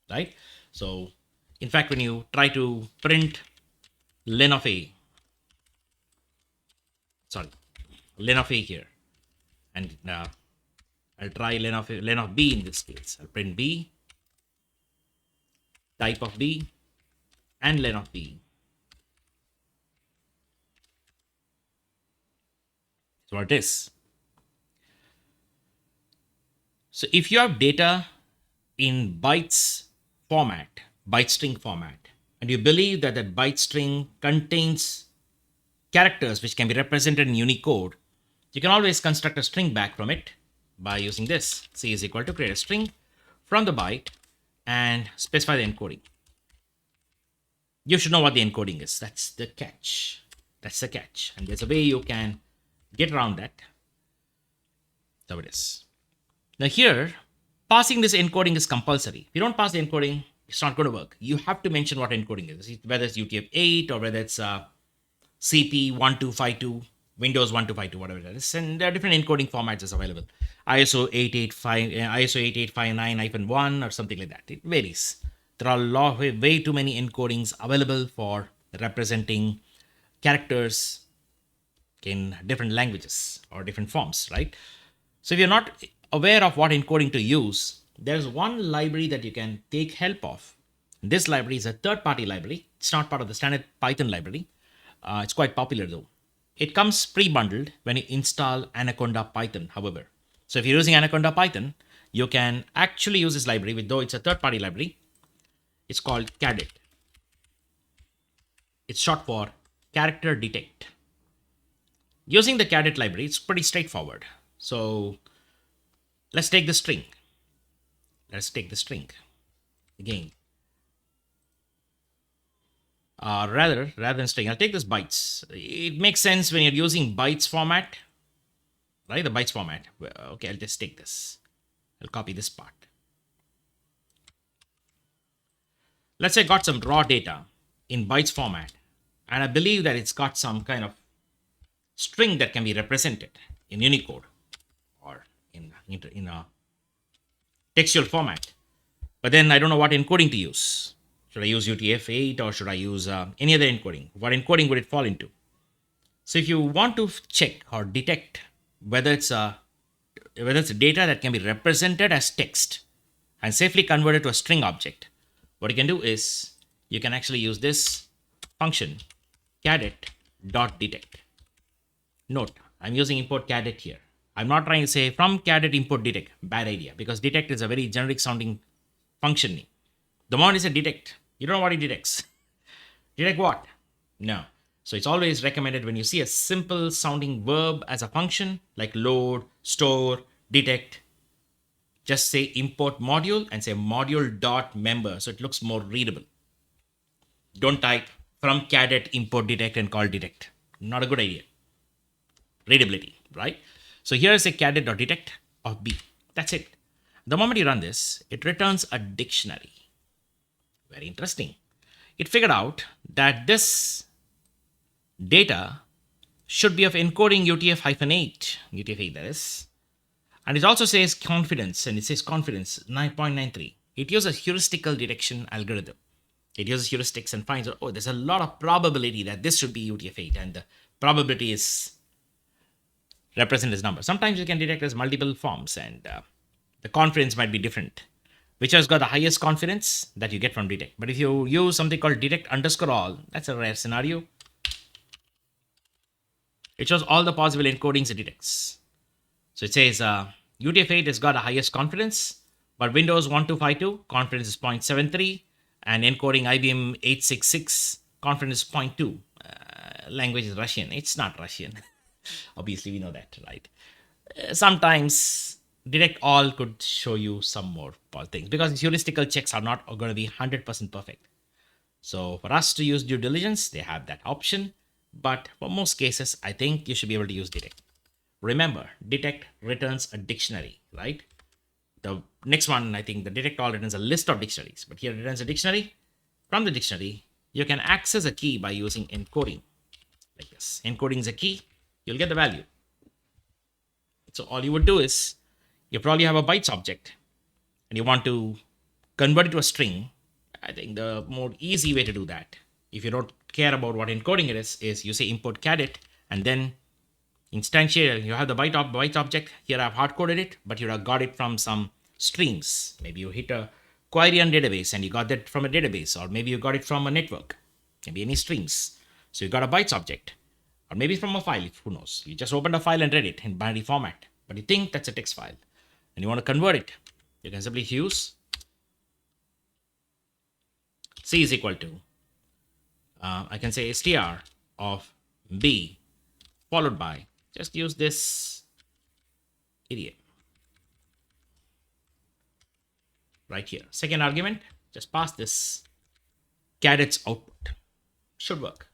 right? So, in fact, when you try to print len of A here, and I'll try len of B in this case. I'll print B, type of B, and len of B. That's what it is. So if you have data in bytes format, byte string format, and you believe that that byte string contains characters which can be represented in Unicode, you can always construct a string back from it by using this. C is equal to create a string from the byte and specify the encoding. You should know what the encoding is. That's the catch. That's the catch. And there's a way you can get around that. So it is. Now here, passing this encoding is compulsory. If you don't pass the encoding, it's not going to work. You have to mention what encoding is, whether it's UTF-8 or whether it's CP1252, Windows 1252, whatever it is. And there are different encoding formats that's available. ISO 8859-1 or something like that. It varies. There are way too many encodings available for representing characters in different languages or different forms, right? So if you're not aware of what encoding to use, there's one library that you can take help of. This library is a third-party library. It's not part of the standard Python library. It's quite popular though. It comes pre-bundled when you install Anaconda Python, however. So if you're using Anaconda Python, you can actually use this library, though it's a third-party library. It's called chardet. It's short for character detect. Using the chardet library, it's pretty straightforward. So let's take the string. Again. Rather than string, I'll take this bytes. It makes sense when you're using bytes format, right? The bytes format. Okay, I'll just take this. I'll copy this part. Let's say I got some raw data in bytes format, and I believe that it's got some kind of string that can be represented in Unicode or in a textual format. But then I don't know what encoding to use. Should I use UTF-8 or should I use any other encoding? What encoding would it fall into? So if you want to check or detect whether it's data that can be represented as text and safely converted to a string object, what you can do is you can actually use this function chardet.detect. Note, I'm using import chardet here. I'm not trying to say from chardet import detect. Bad idea, because detect is a very generic sounding function name. The moment you say detect, you don't know what it detects. Detect what? No. So it's always recommended when you see a simple sounding verb as a function like load, store, detect, just say import module and say module.member so it looks more readable. Don't type from chardet import detect and call detect. Not a good idea. Readability, right? So here is a chardet.detect of B. That's it. The moment you run this, it returns a dictionary. Very interesting. It figured out that this data should be of encoding UTF-8, that is. And it also says confidence, and it says confidence 9.93. It uses heuristical detection algorithm. It uses heuristics and finds out, oh, there's a lot of probability that this should be UTF-8, and the probability is represented as number. Sometimes you can detect as multiple forms, and the confidence might be different. Which has got the highest confidence that you get from detect. But if you use something called detect_all, that's a rare scenario. It shows all the possible encodings it detects. So it says UTF-8 has got the highest confidence, but Windows 1252 confidence is 0.73, and encoding IBM 866 confidence is 0.2. Language is Russian. It's not Russian. Obviously, we know that, right? Sometimes detect all could show you some more things because heuristical checks are not going to be 100% perfect. So for us to use due diligence, they have that option. But for most cases, I think you should be able to use detect. Remember, detect returns a dictionary, right? The next one, I think the detect all returns a list of dictionaries, but here it returns a dictionary. From the dictionary, you can access a key by using encoding, like this. Encoding is a key, you'll get the value. So all you would do is, you probably have a bytes object and you want to convert it to a string. I think the more easy way to do that, if you don't care about what encoding it is you say import chardet and then instantiate. You have the bytes object. Here I've hard coded it, but you have got it from some streams. Maybe you hit a query on database and you got that from a database, or maybe you got it from a network. Maybe any streams. So you got a bytes object, or maybe from a file. Who knows? You just opened a file and read it in binary format, but you think that's a text file, and you want to convert it. You can simply use C is equal to I can say str of b followed by, just use this idiot right here. Second argument, just pass this chardet's output. Should work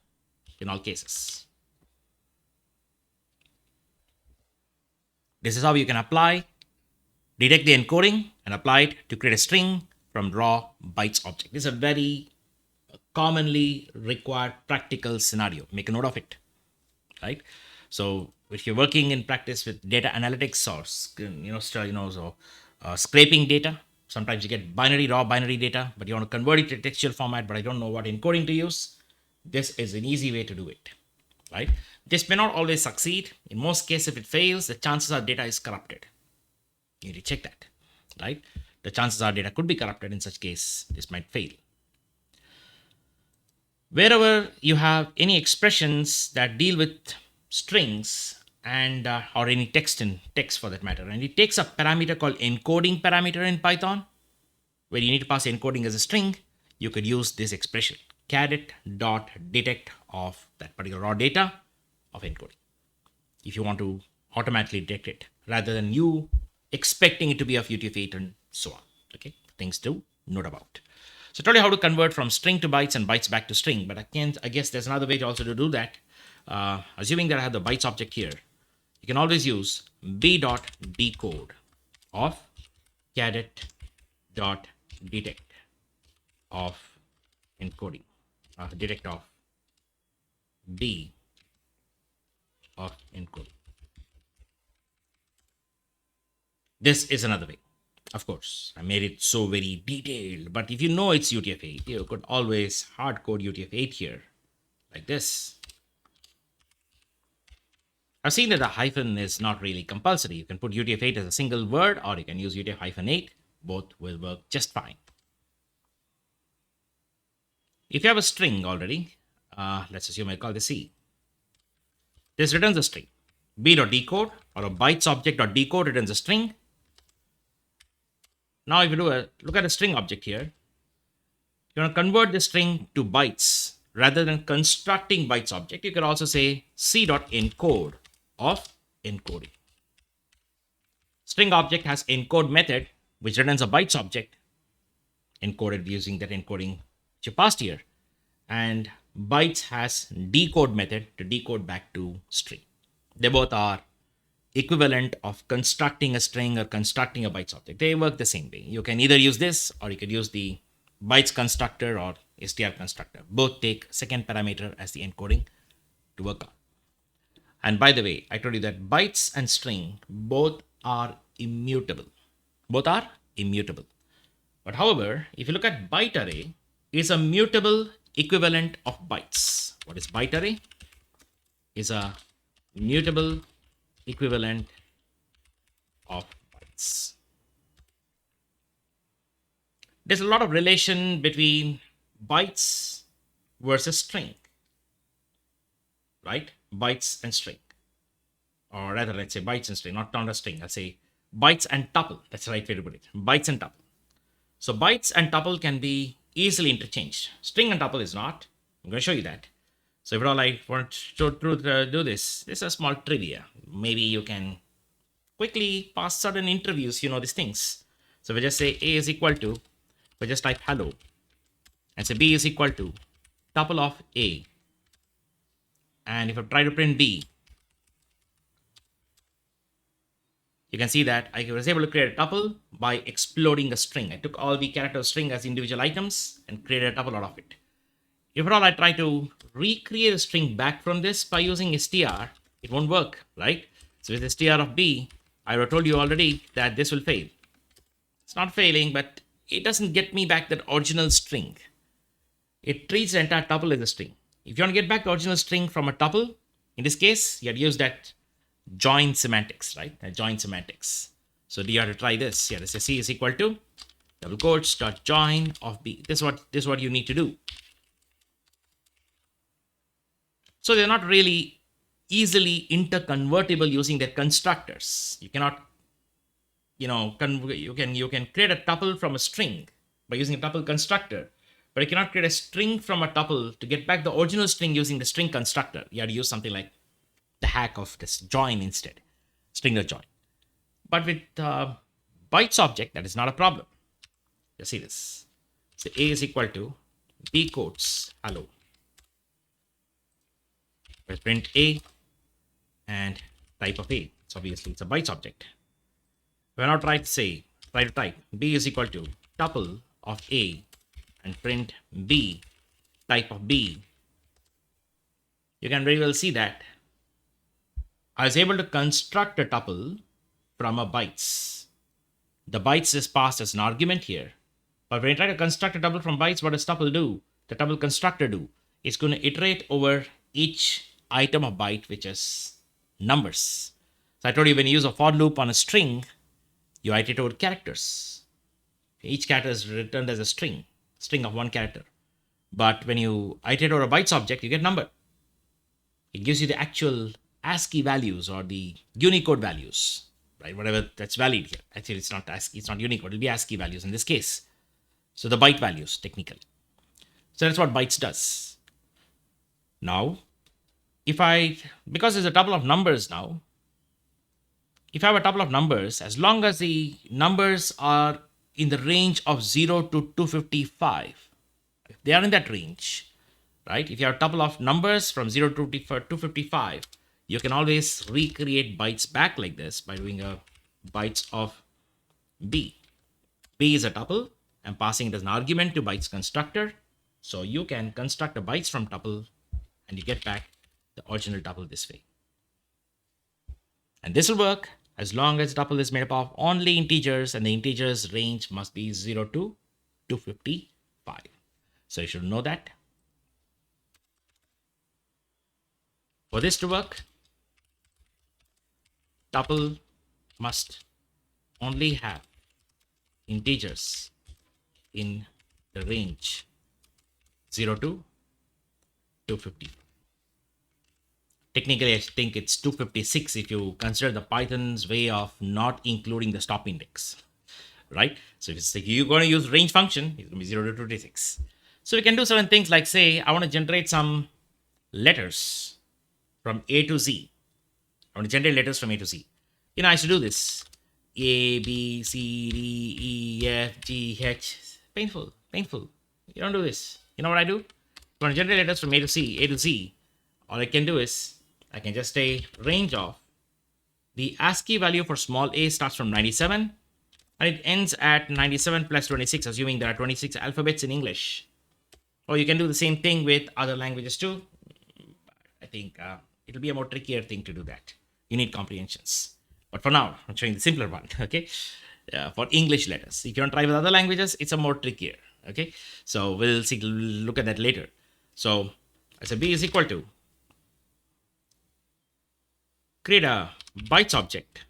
in all cases. This is how you can apply, detect the encoding and apply it to create a string from raw bytes object. This is a very commonly required practical scenario. Make a note of it, right? So if you're working in practice with data analytics or scraping data, sometimes you get raw binary data, but you want to convert it to textual format, but I don't know what encoding to use. This is an easy way to do it, right? This may not always succeed. In most cases, if it fails, the chances are data is corrupted. You need to check that, right? The chances are data could be corrupted. In such case, this might fail. Wherever you have any expressions that deal with strings and or any text for that matter, and it takes a parameter called encoding parameter in Python, where you need to pass encoding as a string, you could use this expression chardet.detect of that particular raw data of encoding if you want to automatically detect it rather than you expecting it to be of UTF-8 and so on. Okay, things to note about. So I told you how to convert from string to bytes and bytes back to string, but I guess there's another way to also to do that. Assuming that I have the bytes object here, you can always use b.decode of chardet.detect of encoding, detect of b of encoding. This is another way. Of course, I made it so very detailed, but if you know it's UTF-8, you could always hard code UTF-8 here, like this. I've seen that the hyphen is not really compulsory. You can put UTF-8 as a single word, or you can use UTF-8. Both will work just fine. If you have a string already, let's assume I call this C. This returns a string. b.decode or a bytes object.decode returns a string. Now, if you look at a string object here, you want to convert the string to bytes rather than constructing bytes object. You can also say c.encode of encoding. String object has encode method, which returns a bytes object encoded using that encoding which you passed here, and bytes has decode method to decode back to string. They both are equivalent of constructing a string or constructing a bytes object. They work the same way. You can either use this or you could use the bytes constructor or str constructor. Both take second parameter as the encoding to work on. And by the way, I told you that bytes and string both are immutable. Both are immutable. But however, if you look at byte array, it's a mutable equivalent of bytes. What is byte array? Is a mutable equivalent of bytes. There's a lot of relation between bytes versus string, right? Bytes and string, or rather, let's say bytes and string, not a string. I'll say bytes and tuple. That's the right way to put it. Bytes and tuple. So bytes and tuple can be easily interchanged. String and tuple is not. I'm going to show you that. So if at all I want to do this is a small trivia. Maybe you can quickly pass certain interviews, these things. So we just say A is equal to, we just type hello and say B is equal to tuple of A. And if I try to print B, you can see that I was able to create a tuple by exploding a string. I took all the character string as individual items and created a tuple out of it. If at all I try to recreate a string back from this by using str, it won't work, right? So with str of B, I have told you already that this will fail. It's not failing, but it doesn't get me back that original string. It treats the entire tuple as a string. If you want to get back the original string from a tuple, in this case, you have to use that join semantics, right? Join semantics. So you have to try this. You have to say C is equal to double quotes dot join of B. This is what you need to do. So they're not really easily interconvertible using their constructors. You cannot, you can create a tuple from a string by using a tuple constructor, but you cannot create a string from a tuple to get back the original string using the string constructor. You have to use something like the hack of this join instead, string join. But with bytes object, that is not a problem. You see this. So A is equal to B quotes hello. Let's print A and type of A. So obviously it's a bytes object. When I try to type B is equal to tuple of A and print B type of B, you can very well see that I was able to construct a tuple from a bytes. The bytes is passed as an argument here. But when you try to construct a tuple from bytes, what does tuple do? The tuple constructor do? It's going to iterate over each item of byte, which is numbers. So I told you when you use a for loop on a string, you iterate over characters. Each character is returned as a string of one character. But when you iterate over a bytes object, you get number. It gives you the actual ASCII values or the Unicode values, right? Whatever that's valid here. Actually, it's not ASCII, it's not Unicode. It'll be ASCII values in this case. So the byte values, technically. So that's what bytes does. Now, because there's a tuple of numbers now, if I have a tuple of numbers, as long as the numbers are in the range of 0 to 255, if they are in that range, right? If you have a tuple of numbers from 0 to 255, you can always recreate bytes back like this by doing a bytes of B. B is a tuple. I'm passing it as an argument to bytes constructor. So you can construct a bytes from tuple and you get back the original tuple this way. And this will work as long as the tuple is made up of only integers and the integers range must be 0 to 255. So you should know that. For this to work, tuple must only have integers in the range 0 to 250. Technically, I think it's 256 if you consider the Python's way of not including the stop index, right? So if you're going to use range function, it's going to be 0 to 256. So we can do certain things like say, I want to generate some letters from A to Z. I want to generate letters from A to Z. I used to do this. A, B, C, D, E, F, G, H. Painful. You don't do this. You know what I do? If I want to generate letters from A to Z, all I can do is I can just say range of the ASCII value for small a starts from 97 and it ends at 97 plus 26, assuming there are 26 alphabets in English. Or you can do the same thing with other languages too. I think it'll be a more trickier thing to do that. You need comprehensions. But for now, I'm showing the simpler one, okay? For English letters. If you want to try with other languages, it's a more trickier, okay? So we'll look at that later. So I say B is equal to create a bytes object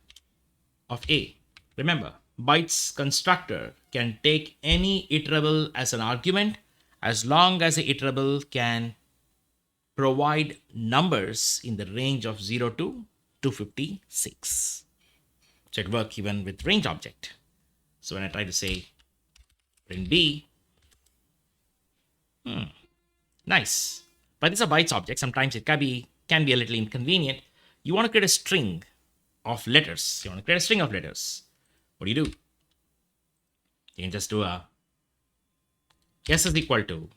of A. Remember, bytes constructor can take any iterable as an argument as long as the iterable can provide numbers in the range of 0 to 256. So it works even with range object. So when I try to say print B, nice. but it's a bytes object. Sometimes it can be a little inconvenient. You want to create a string of letters. You want to create a string of letters. What do? You can just do a s is equal to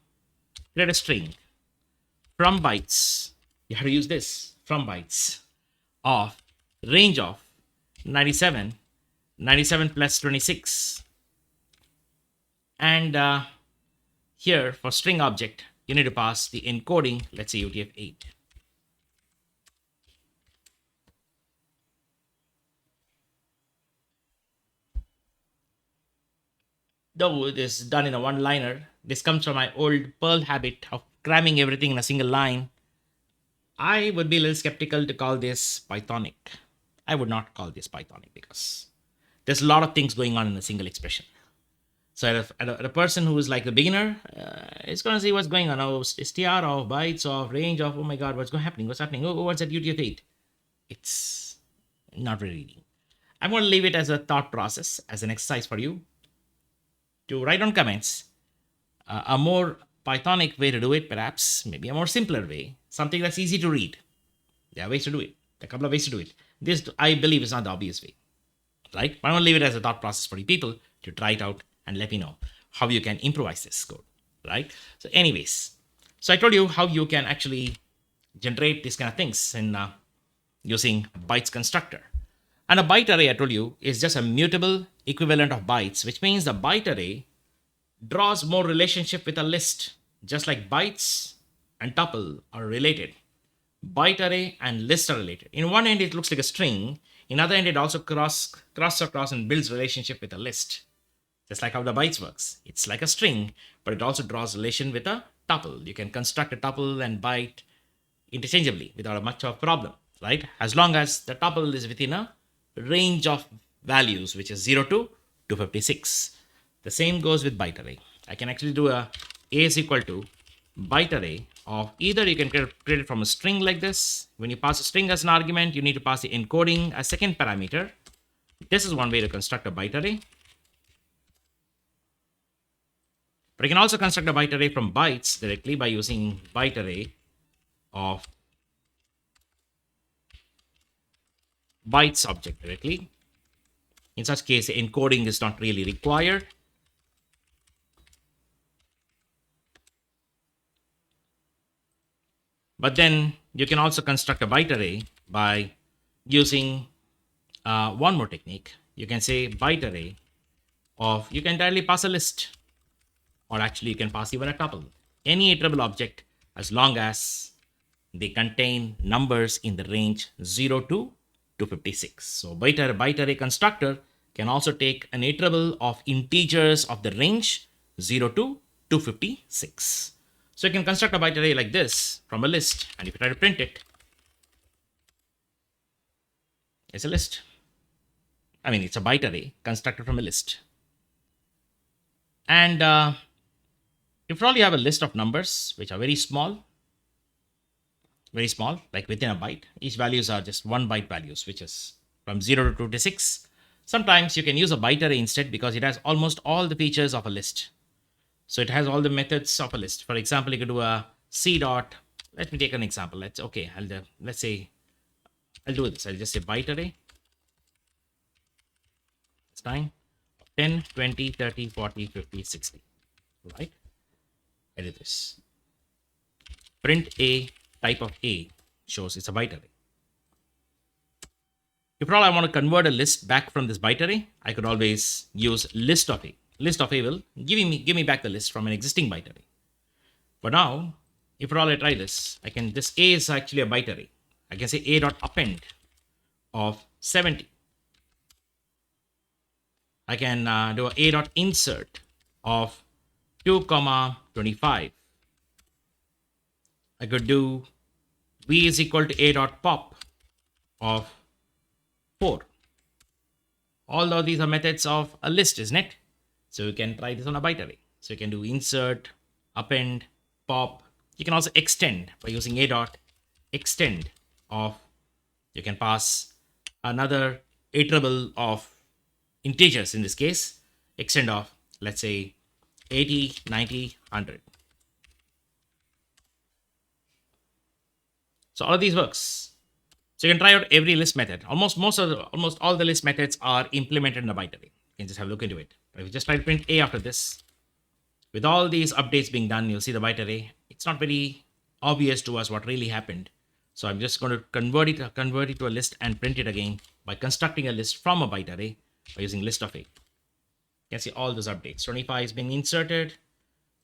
create a string from bytes. You have to use this from bytes of range of 97, 97 plus 26. And here for string object, you need to pass the encoding, let's say UTF-8. Though this is done in a one-liner, this comes from my old Perl habit of cramming everything in a single line. I would be a little skeptical to call this Pythonic. I would not call this Pythonic because there's a lot of things going on in a single expression. So a person who is like a beginner is going to see what's going on. Oh, str of bytes of range of, oh my god, happening? What's happening? Oh, what's that UTF-8? It's not really reading. I'm going to leave it as a thought process, as an exercise for you to write down comments. A more Pythonic way to do it, perhaps, maybe a more simpler way, something that's easy to read. There are ways to do it, a couple of ways to do it. This, I believe, is not the obvious way, right? But I'm going to leave it as a thought process for you people to try it out and let me know how you can improvise this code, right? So anyways, so I told you how you can actually generate these kind of things in using bytes constructor. And a byte array, I told you, is just a mutable equivalent of bytes, which means the byte array draws more relationship with a list, just like bytes and tuple are related. Byte array and list are related. In one end, it looks like a string. In other end, it also crosses across and builds relationship with a list. Just like how the bytes works. It's like a string, but it also draws relation with a tuple. You can construct a tuple and byte interchangeably without much of a problem, right? As long as the tuple is within a range of values, which is 0 to 256. The same goes with byte array. I can actually do a is equal to byte array of either you can create it from a string like this. When you pass a string as an argument, you need to pass the encoding as second parameter. This is one way to construct a byte array. But you can also construct a byte array from bytes directly by using byte array of bytes object directly. In such case, the encoding is not really required. But then you can also construct a byte array by using one more technique. You can say byte array of, you can directly pass a list, or actually you can pass even a tuple, any iterable object, as long as they contain numbers in the range 0 to 256. So byte array constructor can also take an iterable of integers of the range 0 to 256. So you can construct a byte array like this from a list, and if you try to print it, it's a list. I mean, it's a byte array constructed from a list. And if you have a list of numbers which are very small, like within a byte, each values are just 1 byte values, which is from 0 to 26. Sometimes you can use a byte array instead because it has almost all the features of a list. So it has all the methods of a list. For example, you could do a c dot. Let me take an example. Let's say I'll do this. I'll just say byte array. It's 9, 10, 20, 30, 40, 50, 60. Right? Edit this. Print a type of a shows it's a byte array. If I want to convert a list back from this byte array, I could always use list of a. List of a will give me back the list from an existing byte array. But now, if I try this, this a is actually a byte array. I can say a dot append of 70. I can do a dot insert of 2, 25. I could do v is equal to a dot pop of 4. All of these are methods of a list, isn't it? So you can try this on a byte array. So you can do insert, append, pop. You can also extend by using a dot extend of, you can pass another iterable of integers, in this case, extend of, let's say 80, 90, 100. So all of these works. So you can try out every list method. Almost all the list methods are implemented in a byte array. You can just have a look into it. If you just try to print A after this, with all these updates being done, you'll see the byte array. It's not very obvious to us what really happened. So I'm just going to convert it to a list and print it again by constructing a list from a byte array by using list of A. You can see all those updates. 25 is being inserted.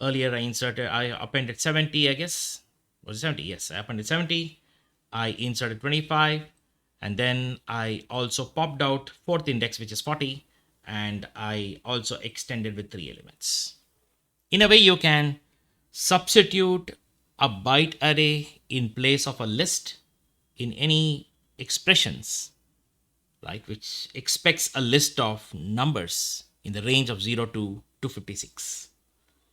Earlier I appended 70, I guess. Was it 70? Yes, I appended 70. I inserted 25. And then I also popped out fourth index, which is 40. And I also extended with 3 elements. In a way, you can substitute a byte array in place of a list in any expressions, right, which expects a list of numbers in the range of 0 to 256.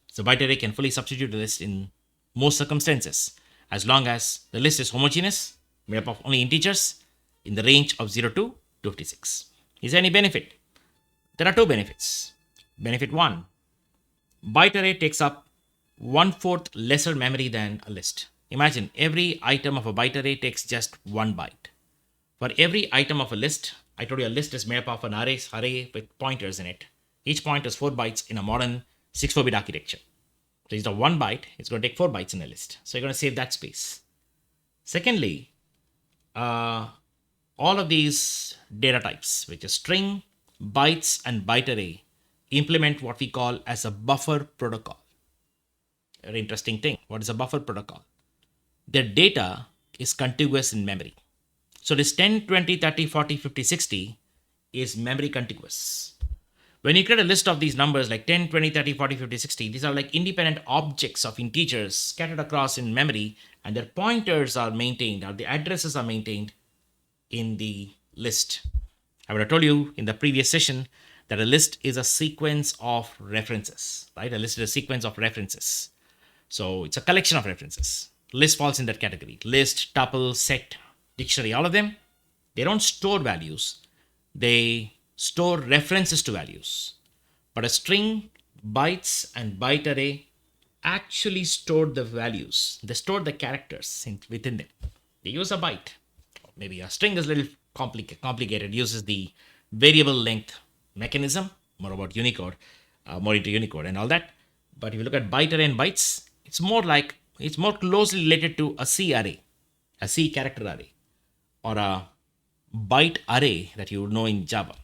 So byte array can fully substitute the list in most circumstances, as long as the list is homogeneous, made up of only integers in the range of 0 to 256. Is there any benefit? There are 2 benefits. Benefit 1, byte array takes up 1/4 lesser memory than a list. Imagine every item of a byte array takes just 1 byte. For every item of a list, I told you a list is made up of an array with pointers in it. Each pointer is 4 bytes in a modern 64-bit architecture. So instead of 1 byte, it's going to take 4 bytes in a list. So you're going to save that space. Secondly, all of these data types, which is string, bytes, and byte array, implement what we call as a buffer protocol. Very interesting thing. What is a buffer protocol? Their data is contiguous in memory. So this 10, 20, 30, 40, 50, 60 is memory contiguous. When you create a list of these numbers like 10, 20, 30, 40, 50, 60, these are like independent objects of integers scattered across in memory, and their pointers are maintained, or the addresses are maintained in the list. I would have told you in the previous session that a list is a sequence of references, right? A list is a sequence of references. So it's a collection of references. List falls in that category. List, tuple, set, dictionary, all of them, they don't store values. They store references to values. But a string, bytes, and byte array actually store the values. They store the characters within them. They use a byte. Maybe a string is a little complicated. It uses the variable length mechanism, more about Unicode, more into Unicode and all that. But if you look at byte array and bytes, it's more closely related to a C array, a C character array, or a byte array that you would know in Java.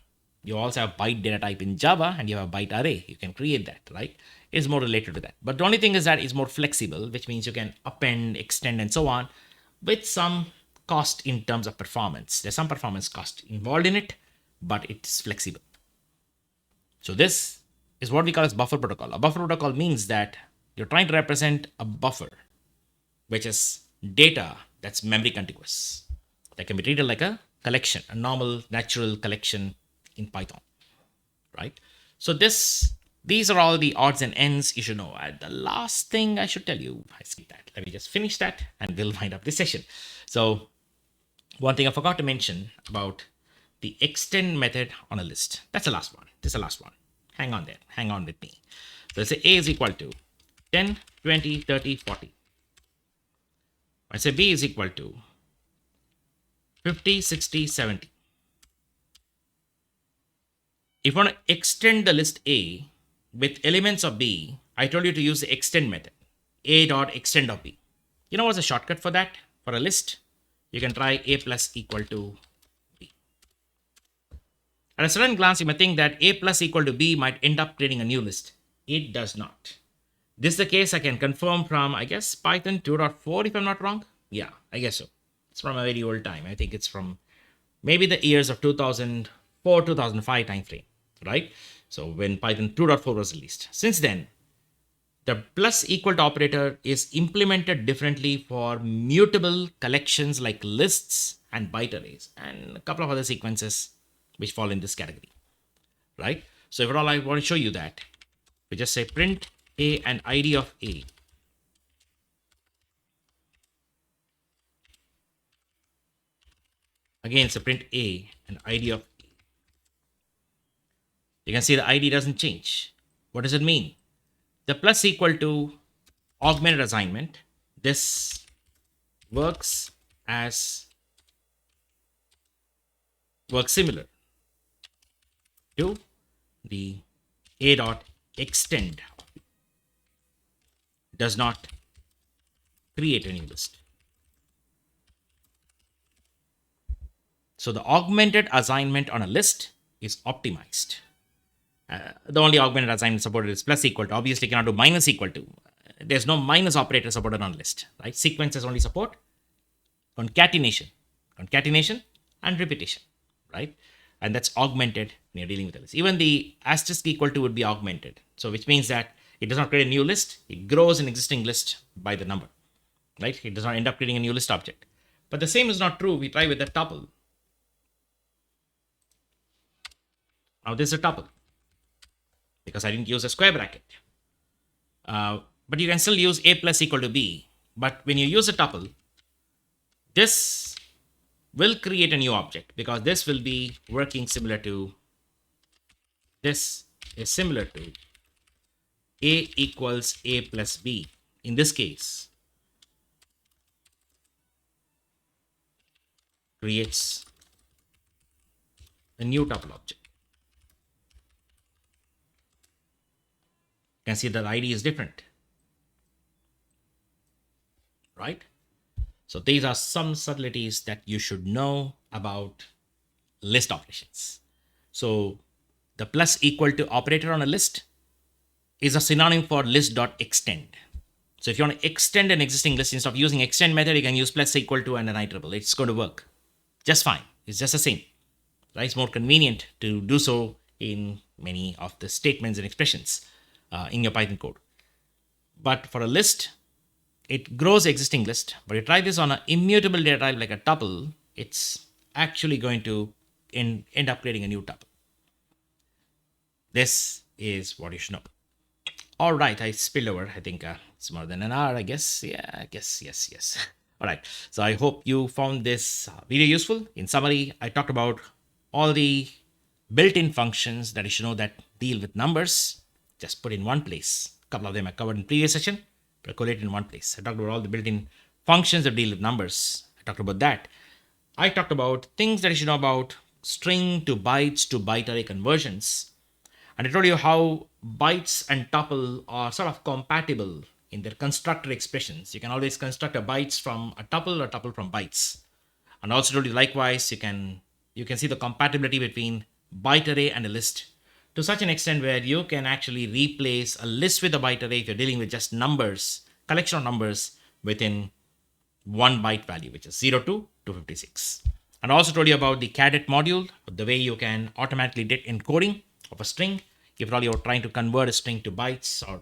You also have byte data type in Java, and you have a byte array. You can create that, right? It's more related to that. But the only thing is that it's more flexible, which means you can append, extend, and so on, with some cost in terms of performance. There's some performance cost involved in it, but it's flexible. So this is what we call as buffer protocol. A buffer protocol means that you're trying to represent a buffer, which is data that's memory contiguous. That can be treated like a collection, a normal natural collection in Python, right? So these are all the odds and ends you should know. The last thing I should tell you, I skipped that. Let me just finish that and we'll wind up this session. So one thing I forgot to mention about the extend method on a list. That's the last one. This is the last one. Hang on there. Hang on with me. So let's say A is equal to 10, 20, 30, 40. I say B is equal to 50, 60, 70. If you want to extend the list A with elements of B, I told you to use the extend method. A dot extend of B. You know what's the shortcut for that? For a list, you can try A plus equal to B. At a sudden glance, you may think that A plus equal to B might end up creating a new list. It does not. This is the case I can confirm from, I guess, Python 2.4 if I'm not wrong. Yeah, I guess so. It's from a very old time. I think it's from maybe the years of 2004, 2005 time frame, right? So when Python 2.4 was released. Since then, the plus equal to operator is implemented differently for mutable collections like lists and byte arrays and a couple of other sequences which fall in this category, right? So overall, I want to show you that. We just say print A and ID of A. Again, it's a print A and ID of A. You can see the ID doesn't change. What does it mean? The plus equal to augmented assignment. This works as works similar to the a dot extend does not create a new list. So the augmented assignment on a list is optimized. The only augmented assignment supported is plus equal to. Obviously, cannot do minus equal to. There's no minus operator supported on a list, right? Sequences only support concatenation, and repetition, right? And that's augmented when you're dealing with a list. Even the asterisk equal to would be augmented. So which means that it does not create a new list. It grows an existing list by the number, right? It does not end up creating a new list object. But the same is not true. We try with the tuple. Now this is a tuple because I didn't use a square bracket. But you can still use a plus equal to b. But when you use a tuple, this will create a new object because this will be working similar to, this is similar to a equals a plus b. In this case, creates a new tuple object. You can see that the ID is different, right? So these are some subtleties that you should know about list operations. So the plus equal to operator on a list is a synonym for list.extend. So if you want to extend an existing list, instead of using extend method, you can use plus equal to and an iterable. It's going to work just fine. It's just the same, right? It's more convenient to do so in many of the statements and expressions in your Python code. But for a list, it grows existing list. But you try this on an immutable data type like a tuple, it's actually going to end up creating a new tuple. This is what you should know. All right, I spilled over. I think it's more than an hour, I guess. Yeah, I guess, yes. All right, so I hope you found this video useful. In summary, I talked about all the built-in functions that you should know that deal with numbers, just put in one place. A couple of them I covered in previous session, but collated in one place. I talked about all the built-in functions that deal with numbers. I talked about that. I talked about things that you should know about string to bytes to byte array conversions. And I told you how bytes and tuple are sort of compatible in their constructor expressions. You can always construct a bytes from a tuple or tuple from bytes. And also told you likewise, you can see the compatibility between byte array and a list to such an extent where you can actually replace a list with a byte array if you're dealing with just numbers, collection of numbers within one byte value, which is 0 to 256. And I also told you about the chardet module, the way you can automatically do encoding of a string. If you're trying to convert a string to bytes, or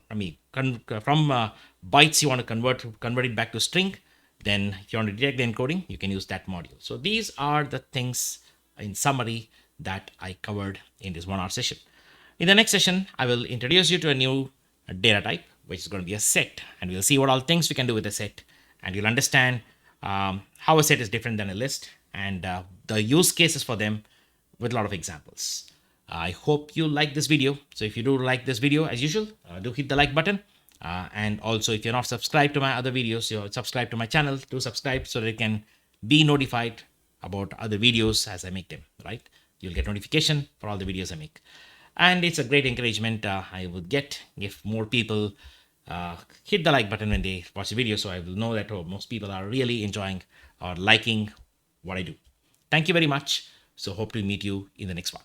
from bytes you want to convert it back to string, then if you want to detect the encoding, you can use that module. So these are the things in summary that I covered in this 1 hour session. In the next session, I will introduce you to a new data type, which is going to be a set, and we'll see what all things we can do with a set, and you'll understand how a set is different than a list and the use cases for them with a lot of examples. I hope you like this video. So if you do like this video, as usual, do hit the like button. And also, if you're not subscribed to my other videos, you're subscribed to my channel, do subscribe so that you can be notified about other videos as I make them, right? You'll get notification for all the videos I make. And it's a great encouragement I would get if more people hit the like button when they watch the video, so I will know that most people are really enjoying or liking what I do. Thank you very much. So hope to meet you in the next one.